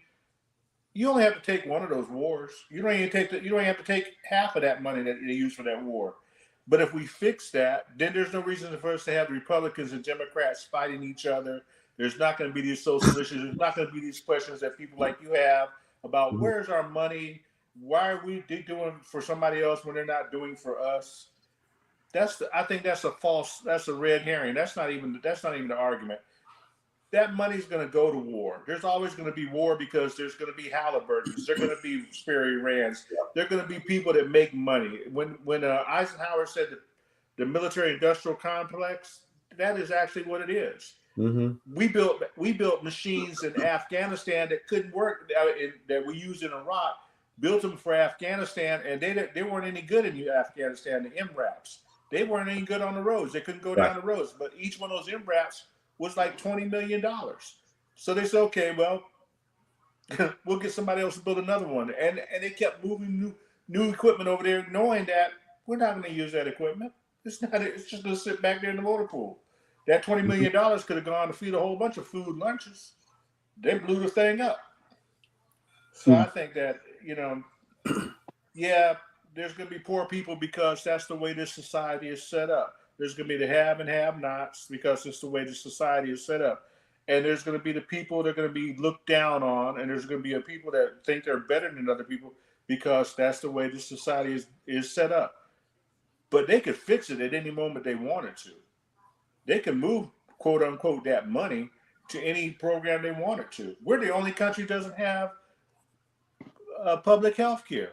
Speaker 2: You only have to take one of those wars. You don't even have to take half of that money that they use for that war. But if we fix that, then there's no reason for us to have the Republicans and Democrats fighting each other. There's not going to be these social issues. There's not going to be these questions that people like you have about where's our money? Why are we doing for somebody else when they're not doing for us? I think that's a red herring. That's not even the argument. That money's going to go to war. There's always going to be war because there's going to be Halliburtons. There's going to be Sperry Rands. There are going to be people that make money. When Eisenhower said the military-industrial complex, that is actually what it is. Mm-hmm. We built machines in Afghanistan that couldn't work that we used in Iraq. Built them for Afghanistan, and they weren't any good in Afghanistan. The MRAPs, they weren't any good on the roads. They couldn't go down the roads. But each one of those MRAPs was like $20 million. So they said, okay, well, we'll get somebody else to build another one. And they kept moving new equipment over there, knowing that we're not going to use that equipment. It's just going to sit back there in the motor pool. That $20 million could have gone to feed a whole bunch of food lunches. They blew the thing up. So I think that, yeah, there's going to be poor people because that's the way this society is set up. There's going to be the have and have-nots because it's the way the society is set up. And there's going to be the people that are going to be looked down on, and there's going to be people that think they're better than other people because that's the way the society is set up. But they could fix it at any moment they wanted to. They can move, quote unquote, that money to any program they wanted to. We're the only country that doesn't have public health care.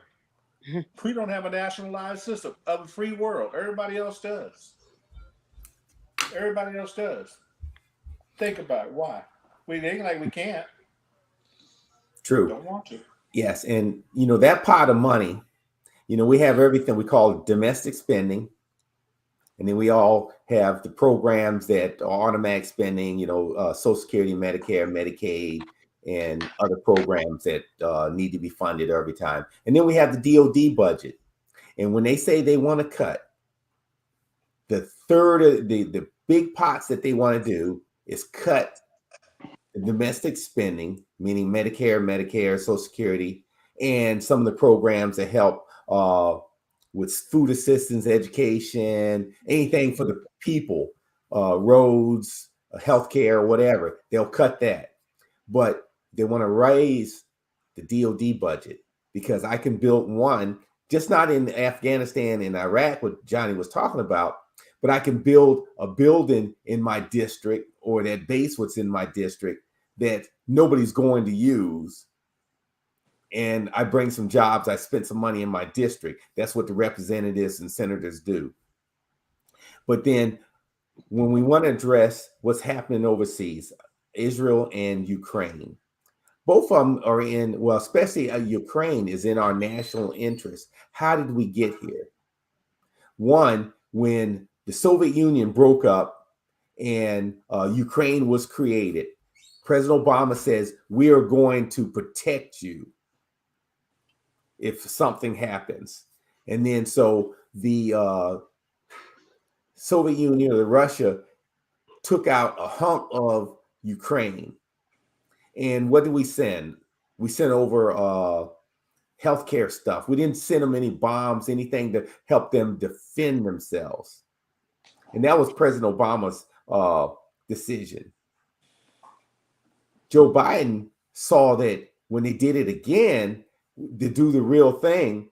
Speaker 2: We don't have a nationalized system of a free world. Everybody else does. Everybody else does. Think about it. Why? We think like we can't.
Speaker 3: True.
Speaker 2: Don't want to.
Speaker 3: Yes. And, that pot of money, we have everything we call domestic spending. And then we all have the programs that are automatic spending, Social Security, Medicare, Medicaid, and other programs that need to be funded every time. And then we have the DOD budget. And when they say they want to cut the third of the big pots that they want to do is cut the domestic spending, meaning Medicare, Social Security, and some of the programs that help with food assistance, education, anything for the people, roads, healthcare, whatever. They'll cut that. But they want to raise the DoD budget because I can build one, just not in Afghanistan and Iraq, what Johnny was talking about, but I can build a building in my district or that base what's in my district that nobody's going to use. And I bring some jobs. I spent some money in my district. That's what the representatives and senators do. But then when we want to address what's happening overseas, Israel and Ukraine, both of them are in, well, especially Ukraine is in our national interest. How did we get here? One, when the Soviet Union broke up and Ukraine was created, President Obama says, we are going to protect you if something happens. And then so the Soviet Union or Russia took out a hunk of Ukraine. And what did we send? We sent over healthcare stuff. We didn't send them any bombs, anything to help them defend themselves. And that was President Obama's decision. Joe Biden saw that when they did it again to do the real thing,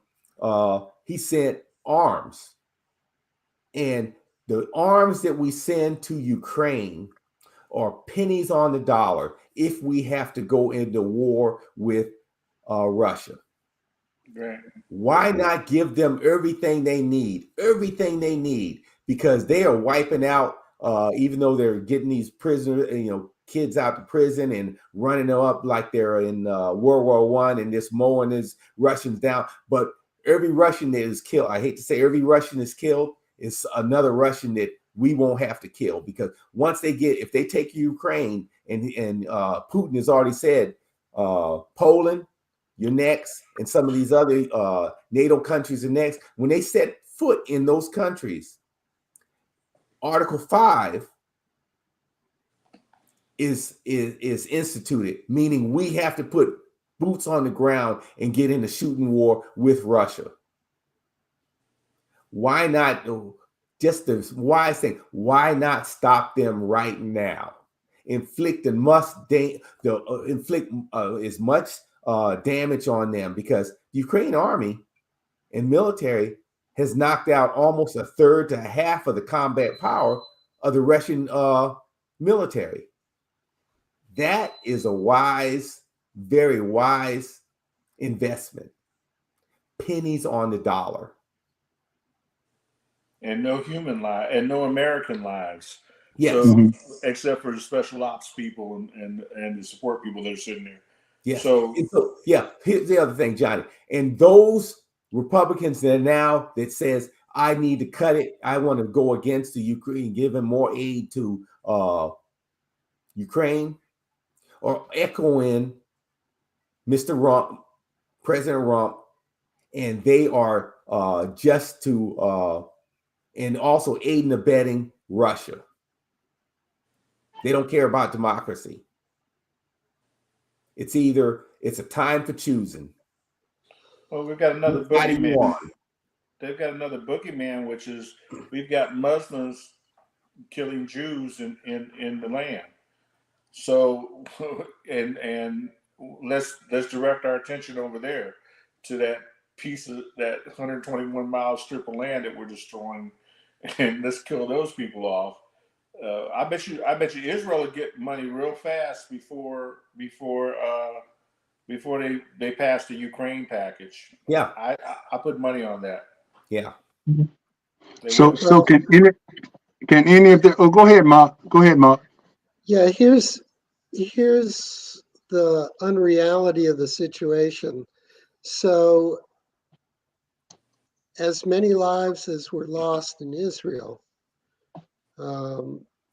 Speaker 3: he sent arms. And the arms that we send to Ukraine are pennies on the dollar if we have to go into war with Russia.
Speaker 2: Right.
Speaker 3: Why not give them everything they need? Everything they need, because they are wiping out, even though they're getting these prisoners, kids out to prison and running them up like they're in World War I and just mowing these Russians down. But every Russian that is killed, I hate to say every Russian is killed, is another Russian that we won't have to kill, because once if they take Ukraine and Putin has already said, Poland, you're next, and some of these other NATO countries are next. When they set foot in those countries, Article 5 is instituted, meaning we have to put boots on the ground and get in a shooting war with Russia. Why not? Just the wise thing. Why not stop them right now? Inflict as much damage on them, because the Ukraine army and military has knocked out almost a third to half of the combat power of the Russian military. That is a wise, very wise investment. Pennies on the dollar.
Speaker 2: And no human life and no American lives.
Speaker 3: Yes.
Speaker 2: So, except for the special ops people and the support people that are sitting there.
Speaker 3: Yes.
Speaker 2: So
Speaker 3: yeah, here's the other thing, Johnny. And those Republicans that says, I need to cut it, I want to go against the Ukraine, giving more aid to Ukraine, or echoing Mr. Rump, President Rump, and they are just to and also aiding and abetting Russia. They don't care about democracy. It's a time for choosing.
Speaker 2: Well, we've got another boogeyman. They've got another boogeyman, which is we've got Muslims killing Jews in the land. So and let's direct our attention over there to that piece of that 121 mile strip of land that we're destroying, and let's kill those people off. I bet you Israel would get money real fast before they pass the Ukraine package.
Speaker 3: Yeah,
Speaker 2: I put money on that.
Speaker 3: Yeah.
Speaker 1: So can any of the? Oh, go ahead, Mark. Go ahead, Mark.
Speaker 4: Yeah, here's the unreality of the situation. So, as many lives as were lost in Israel,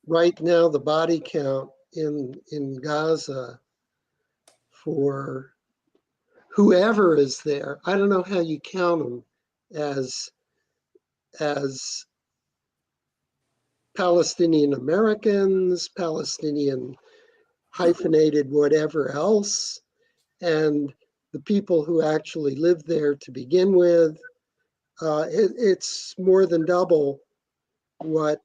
Speaker 4: right now the body count in Gaza for whoever is there, I don't know how you count them as Palestinian Americans, Palestinian hyphenated whatever else, and the people who actually lived there to begin with. It's more than double what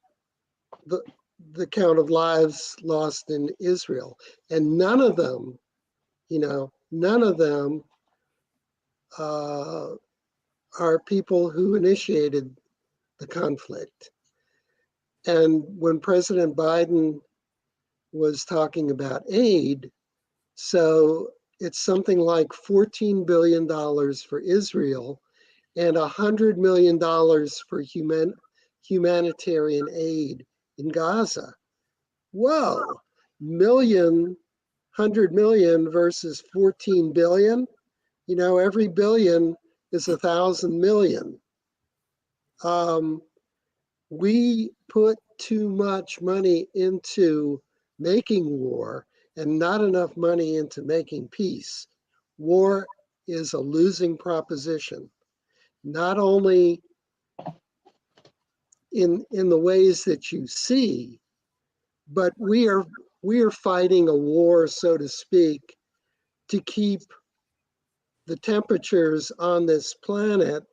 Speaker 4: the count of lives lost in Israel. And none of them, none of them are people who initiated the conflict. And when President Biden was talking about aid, so it's something like $14 billion for Israel and $100 million for humanitarian aid in Gaza. Whoa, 100 million versus 14 billion. Every billion is 1,000 million. We put too much money into making war and not enough money into making peace. War is a losing proposition, not only in the ways that you see, but we are fighting a war, so to speak, to keep the temperatures on this planet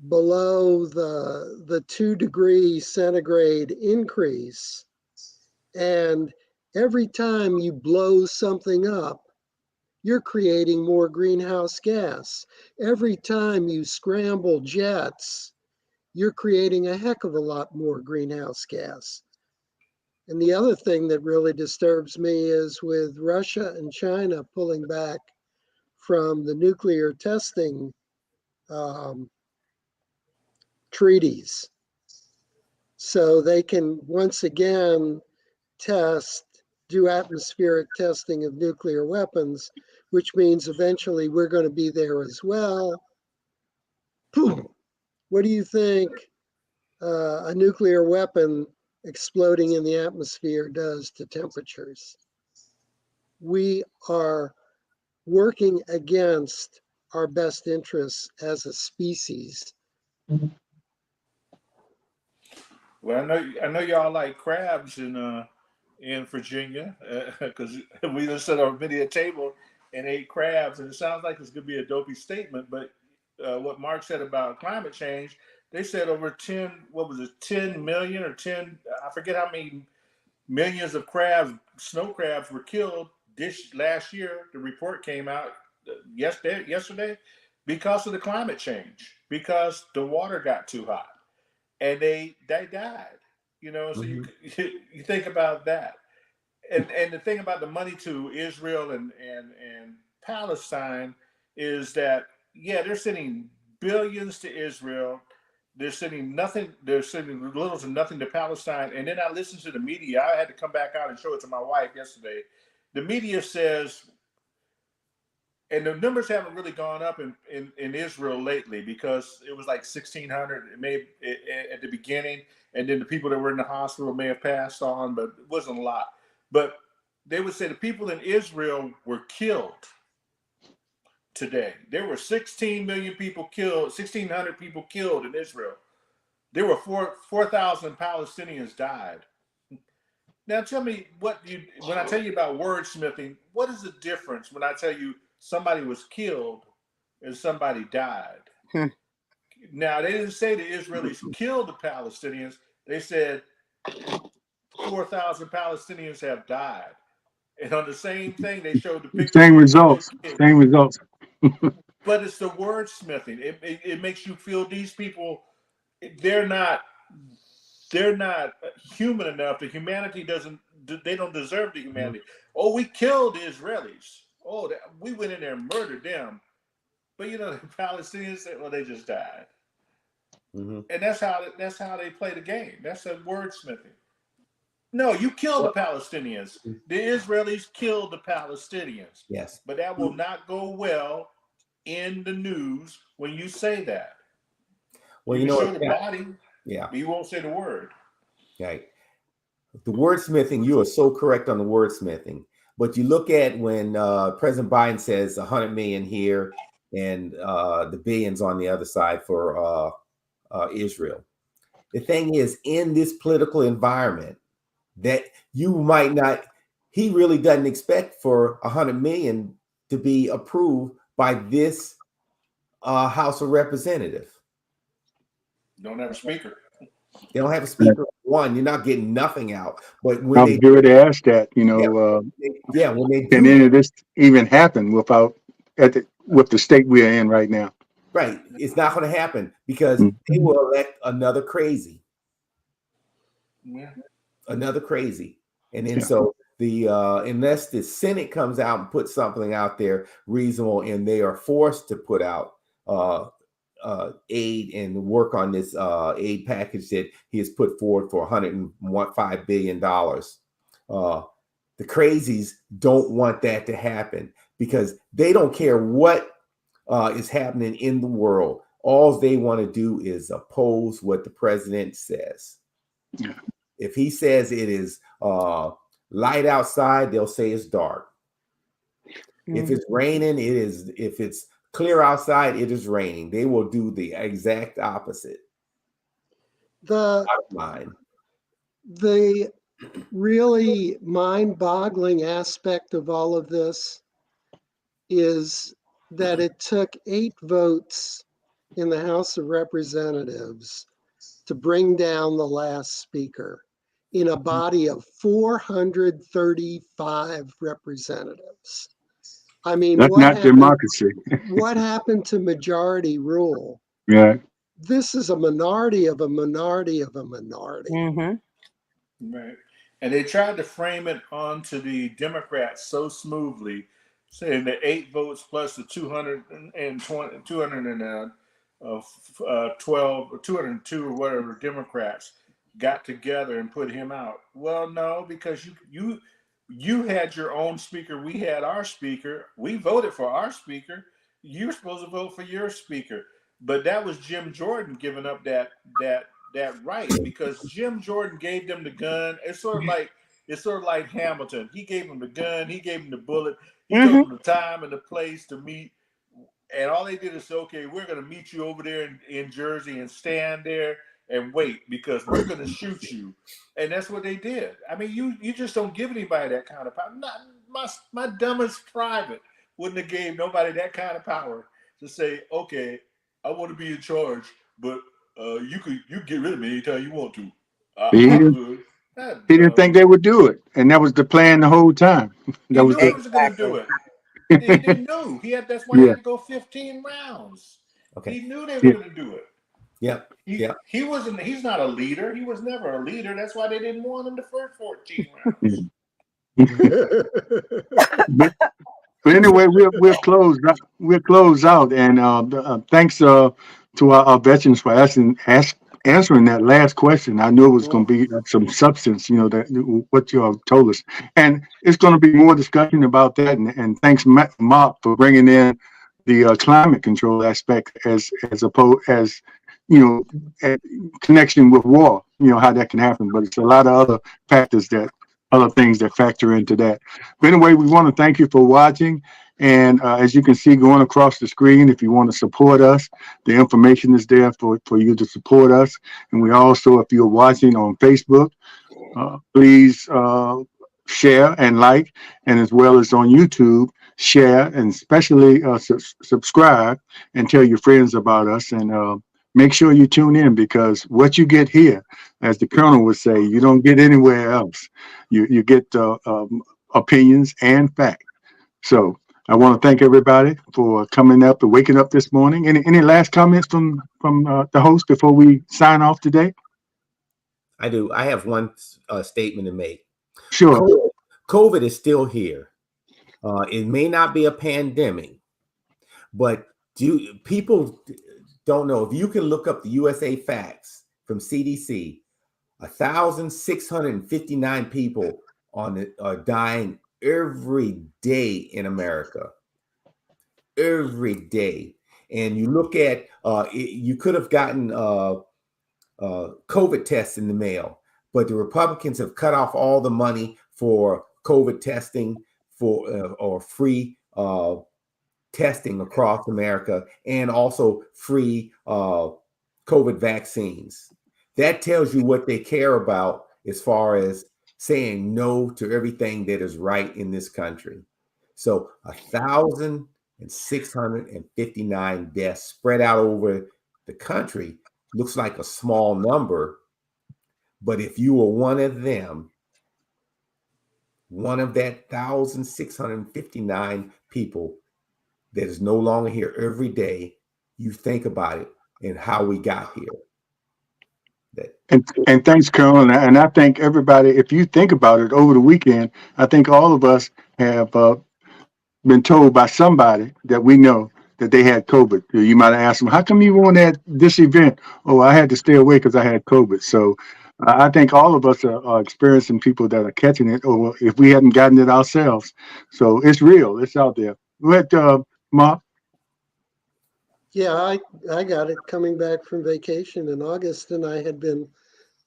Speaker 4: below the 2-degree centigrade increase. And every time you blow something up, you're creating more greenhouse gas. Every time you scramble jets, you're creating a heck of a lot more greenhouse gas. And the other thing that really disturbs me is with Russia and China pulling back from the nuclear testing treaties, so they can once again do atmospheric testing of nuclear weapons, which means eventually we're going to be there as well. What do you think a nuclear weapon exploding in the atmosphere does to temperatures? We are working against our best interests as a species.
Speaker 2: Well, I know y'all like crabs in Virginia because we just sat on a video table and ate crabs, and it sounds like it's gonna be a dopey statement, but what Mark said about climate change, they said over 10 million or 10, I forget how many millions of crabs, snow crabs were killed this last year. The report came out yesterday because of the climate change, because the water got too hot. And they died, So you think about that, and the thing about the money to Israel and Palestine is that they're sending billions to Israel, they're sending little to nothing to Palestine, and then I listened to the media. I had to come back out and show it to my wife yesterday. The media says. And the numbers haven't really gone up in Israel lately because it was like 1,600 at the beginning, and then the people that were in the hospital may have passed on, but it wasn't a lot. But they would say the people in Israel were killed today. There were 16 million people killed, 1,600 people killed in Israel. There were 4,000 Palestinians died. Now tell me when I tell you about wordsmithing, what is the difference when I tell you somebody was killed and somebody died? Now, they didn't say the Israelis killed the Palestinians. They said 4,000 Palestinians have died. And on the same thing, they showed the picture.
Speaker 1: Same results.
Speaker 2: But it's the wordsmithing. It makes you feel these people, they're not human enough. The humanity they don't deserve the humanity. Oh, we killed the Israelis. Oh, we went in there and murdered them. But the Palestinians said, well, they just died. Mm-hmm. And that's how they play the game. That's a wordsmithing. No, you killed the Palestinians. The Israelis killed the Palestinians.
Speaker 3: Yes.
Speaker 2: But that will not go well in the news when you say that.
Speaker 3: Well,
Speaker 2: you show the body,
Speaker 3: but
Speaker 2: you won't say the word.
Speaker 3: Right. The wordsmithing, you are so correct on the wordsmithing. But you look at when President Biden says 100 million here and the billions on the other side for Israel. the thing is, in this political environment, that you might not, he really doesn't expect for 100 million to be approved by this House of Representatives.
Speaker 2: Don't have a speaker.
Speaker 3: They don't have a speaker. One, you're not getting nothing out. But when
Speaker 1: I'm
Speaker 3: they
Speaker 1: good to ask that,
Speaker 3: when they
Speaker 1: can
Speaker 3: do
Speaker 1: any of this even happen with the state we are in right now?
Speaker 3: right, it's not going to happen because
Speaker 1: Mhm.
Speaker 3: they will elect another crazy.
Speaker 2: Yeah.
Speaker 3: Another crazy. And then
Speaker 1: Yeah.
Speaker 3: so the unless the Senate comes out and puts something out there reasonable, and they are forced to put out aid and work on this aid package that he has put forward for $105 billion. The crazies don't want that to happen because they don't care what is happening in the world. All they want to do is oppose what the president says.
Speaker 1: Yeah.
Speaker 3: If he says it is light outside, they'll say it's dark. If it's raining, it is. If it's clear outside, it is raining. They will do the exact opposite.
Speaker 4: The
Speaker 3: Line.
Speaker 4: the really mind-boggling aspect of all of this is that it took 8 votes in the House of Representatives to bring down the last speaker in a body of 435 representatives. I mean,
Speaker 1: That's not democracy.
Speaker 4: what happened to majority rule?
Speaker 1: Yeah.
Speaker 4: This is a minority of a minority of a minority.
Speaker 5: Mhm.
Speaker 2: Right. And they tried to frame it onto the Democrats so smoothly, saying the 8 votes plus the 212 or 202 or whatever Democrats got together and put him out. Well, no, because you had your own speaker, we had our speaker, we voted for our speaker. You're supposed to vote for your speaker. But that was Jim Jordan giving up that right, because Jim Jordan gave them the gun. It's sort of like Hamilton. He gave them the gun, he gave them the bullet, he told them the time and the place to meet, and all they did is say, okay, we're going to meet you over there in Jersey and stand there and wait because we're going to shoot you. And that's what they did. I mean, you just don't give anybody that kind of power. Not my dumbest private wouldn't have gave nobody that kind of power to say, okay, I want to be in charge, but you get rid of me anytime you want to.
Speaker 1: He
Speaker 2: I'm
Speaker 1: didn't,
Speaker 2: good.
Speaker 1: he didn't think they would do it, and that was the plan the whole time.
Speaker 2: He knew they was going to do it. He didn't know. That's why he
Speaker 1: Yeah.
Speaker 2: had to go 15 rounds.
Speaker 3: Okay.
Speaker 2: He knew they were
Speaker 1: Yeah.
Speaker 2: going to do it.
Speaker 3: Yep.
Speaker 2: He wasn't. He's not a leader. He was never a leader. That's why they didn't want him the first 14 rounds.
Speaker 1: But anyway, we'll close out, and thanks to our veterans for answering that last question. I knew it was going to be some substance, that what you all told us, and it's going to be more discussion about that. And thanks, Mark, for bringing in the climate control aspect as opposed as connection with war. How that can happen, but it's a lot of other things that factor into that. But anyway, we want to thank you for watching. And as you can see going across the screen, if you want to support us, the information is there for you to support us. And we also, if you're watching on Facebook, please share and like, and as well as on YouTube, share and especially subscribe and tell your friends about us. And make sure you tune in, because what you get here, as the Colonel would say, you don't get anywhere else. You get opinions and fact. So I want to thank everybody for coming up and waking up this morning. Any last comments from the host before we sign off today?
Speaker 3: I do. I have one statement to make.
Speaker 1: Sure.
Speaker 3: COVID is still here. It may not be a pandemic, but people don't know. If you can look up the USA facts from CDC, 1,659 people are dying every day in America. Every day. And you look at you could have gotten COVID tests in the mail, but the Republicans have cut off all the money for COVID testing or free testing across America, and also free COVID vaccines. That tells you what they care about as far as saying no to everything that is right in this country. So 1,659 deaths spread out over the country looks like a small number. But if you were one of them, one of that 1,659 people that is no longer here every day, you think about it and how we got here.
Speaker 1: And thanks, Colonel. And I think everybody, if you think about it over the weekend, I think all of us have been told by somebody that we know that they had COVID. You might have asked them, how come you weren't at this event? Oh, I had to stay away because I had COVID. So I think all of us are experiencing people that are catching it, or if we hadn't gotten it ourselves. So it's real. It's out there. But, Mark?
Speaker 4: Yeah, I got it coming back from vacation in August, and I had been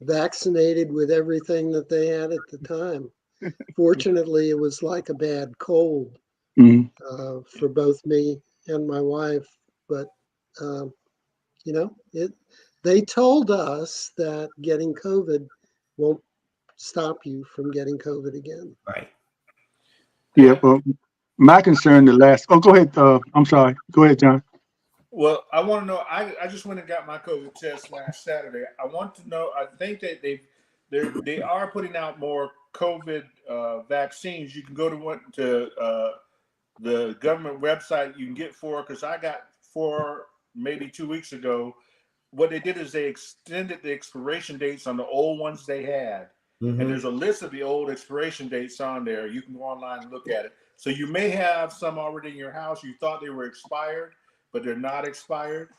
Speaker 4: vaccinated with everything that they had at the time. Fortunately, it was like a bad cold for both me and my wife. But, they told us that getting COVID won't stop you from getting COVID again.
Speaker 3: Right.
Speaker 1: Yeah. Well, my concern, go ahead. I'm sorry. Go ahead, John.
Speaker 2: Well, I want to know. I just went and got my COVID test last Saturday. I want to know. I think that they are putting out more COVID vaccines. You can go to the government website. You can get 4 because I got 4 maybe 2 weeks ago. What they did is they extended the expiration dates on the old ones they had.
Speaker 3: Mm-hmm.
Speaker 2: And there's a list of the old expiration dates on there. You can go online and look at it. So you may have some already in your house. You thought they were expired, but they're not expired.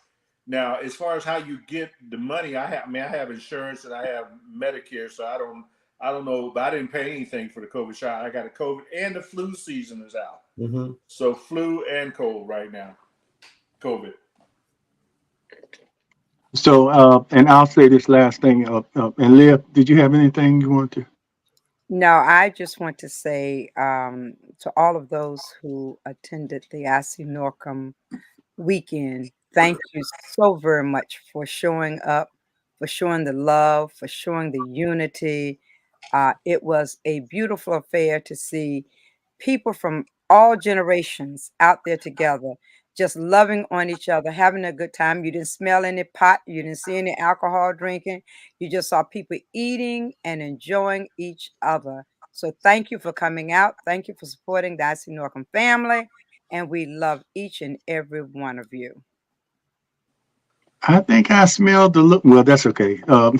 Speaker 2: Now, as far as how you get the money, I have insurance and I have Medicare, so I don't know, but I didn't pay anything for the COVID shot. I got a COVID, and the flu season is out.
Speaker 3: Mm-hmm.
Speaker 2: So flu and cold right now, COVID.
Speaker 1: So, and I'll say this last thing. And Leah, did you have anything you want to?
Speaker 5: No, I just want to say to all of those who attended the IC Norcom weekend, thank you so very much for showing up, for showing the love, for showing the unity. It was a beautiful affair to see people from all generations out there together, just loving on each other, having a good time. You didn't smell any pot, you didn't see any alcohol drinking. You just saw people eating and enjoying each other. So thank you for coming out. Thank you for supporting the IC Norcom family. And we love each and every one of you.
Speaker 1: I think I smelled the look. Well, that's okay.
Speaker 5: I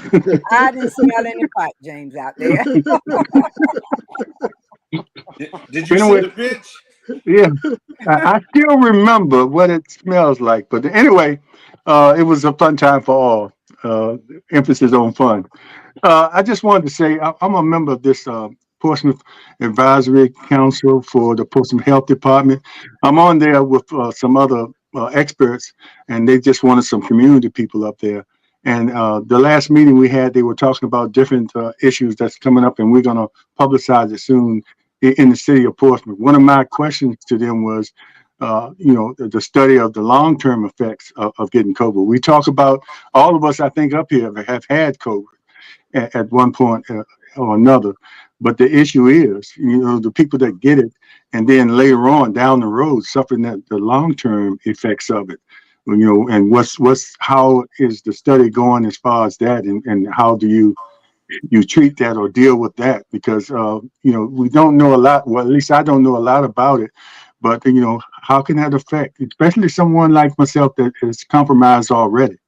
Speaker 5: didn't smell any pot, James, out there.
Speaker 2: Did you
Speaker 1: Anyway,
Speaker 2: see the bitch?
Speaker 1: Yeah, I still remember what it smells like. But anyway, it was a fun time for all. Emphasis on fun. I just wanted to say I'm a member of this Portsmouth Advisory Council for the Portsmouth Health Department. I'm on there with some other experts, and they just wanted some community people up there. And the last meeting we had, they were talking about different issues that's coming up, and we're going to publicize it soon in the city of Portsmouth. One of my questions to them was, the study of the long-term effects of getting COVID. We talk about, all of us, I think, up here have had COVID at one point or another. But the issue is, the people that get it and then later on down the road suffering the long-term effects of it. And how is the study going as far as that, and how do you treat that or deal with that? Because we don't know a lot. Well, at least I don't know a lot about it. But how can that affect, especially someone like myself that is compromised already?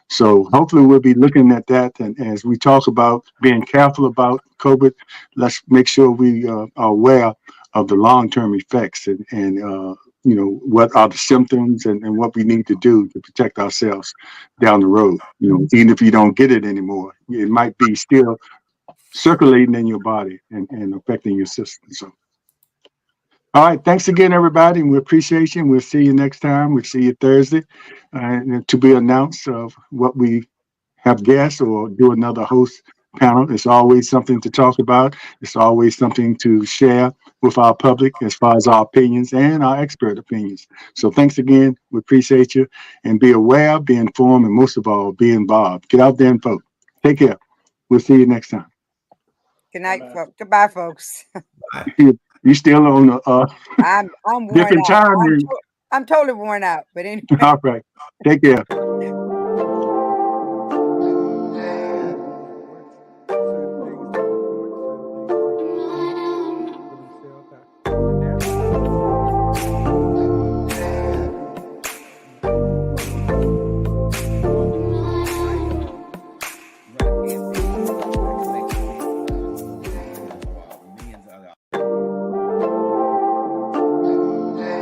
Speaker 1: So hopefully we'll be looking at that. And as we talk about being careful about COVID, let's make sure we are aware of the long-term effects and what are the symptoms and what we need to do to protect ourselves down the road. Even if you don't get it anymore, it might be still circulating in your body and affecting your system. So, all right. Thanks again, everybody. And we appreciate you. And we'll see you next time. We'll see you Thursday to be announced of what we have guests or do another host panel. It's always something to talk about. It's always something to share with our public as far as our opinions and our expert opinions. So thanks again. We appreciate you, and be aware, be informed, and most of all, be involved. Get out there and vote. Take care. We'll see you next time.
Speaker 5: Good night,
Speaker 2: Bye-bye.
Speaker 5: folks. Goodbye, folks.
Speaker 1: You still on the
Speaker 5: I'm worn
Speaker 1: different
Speaker 5: out.
Speaker 1: time?
Speaker 5: I'm totally worn out. But anyway,
Speaker 1: All right. Take care.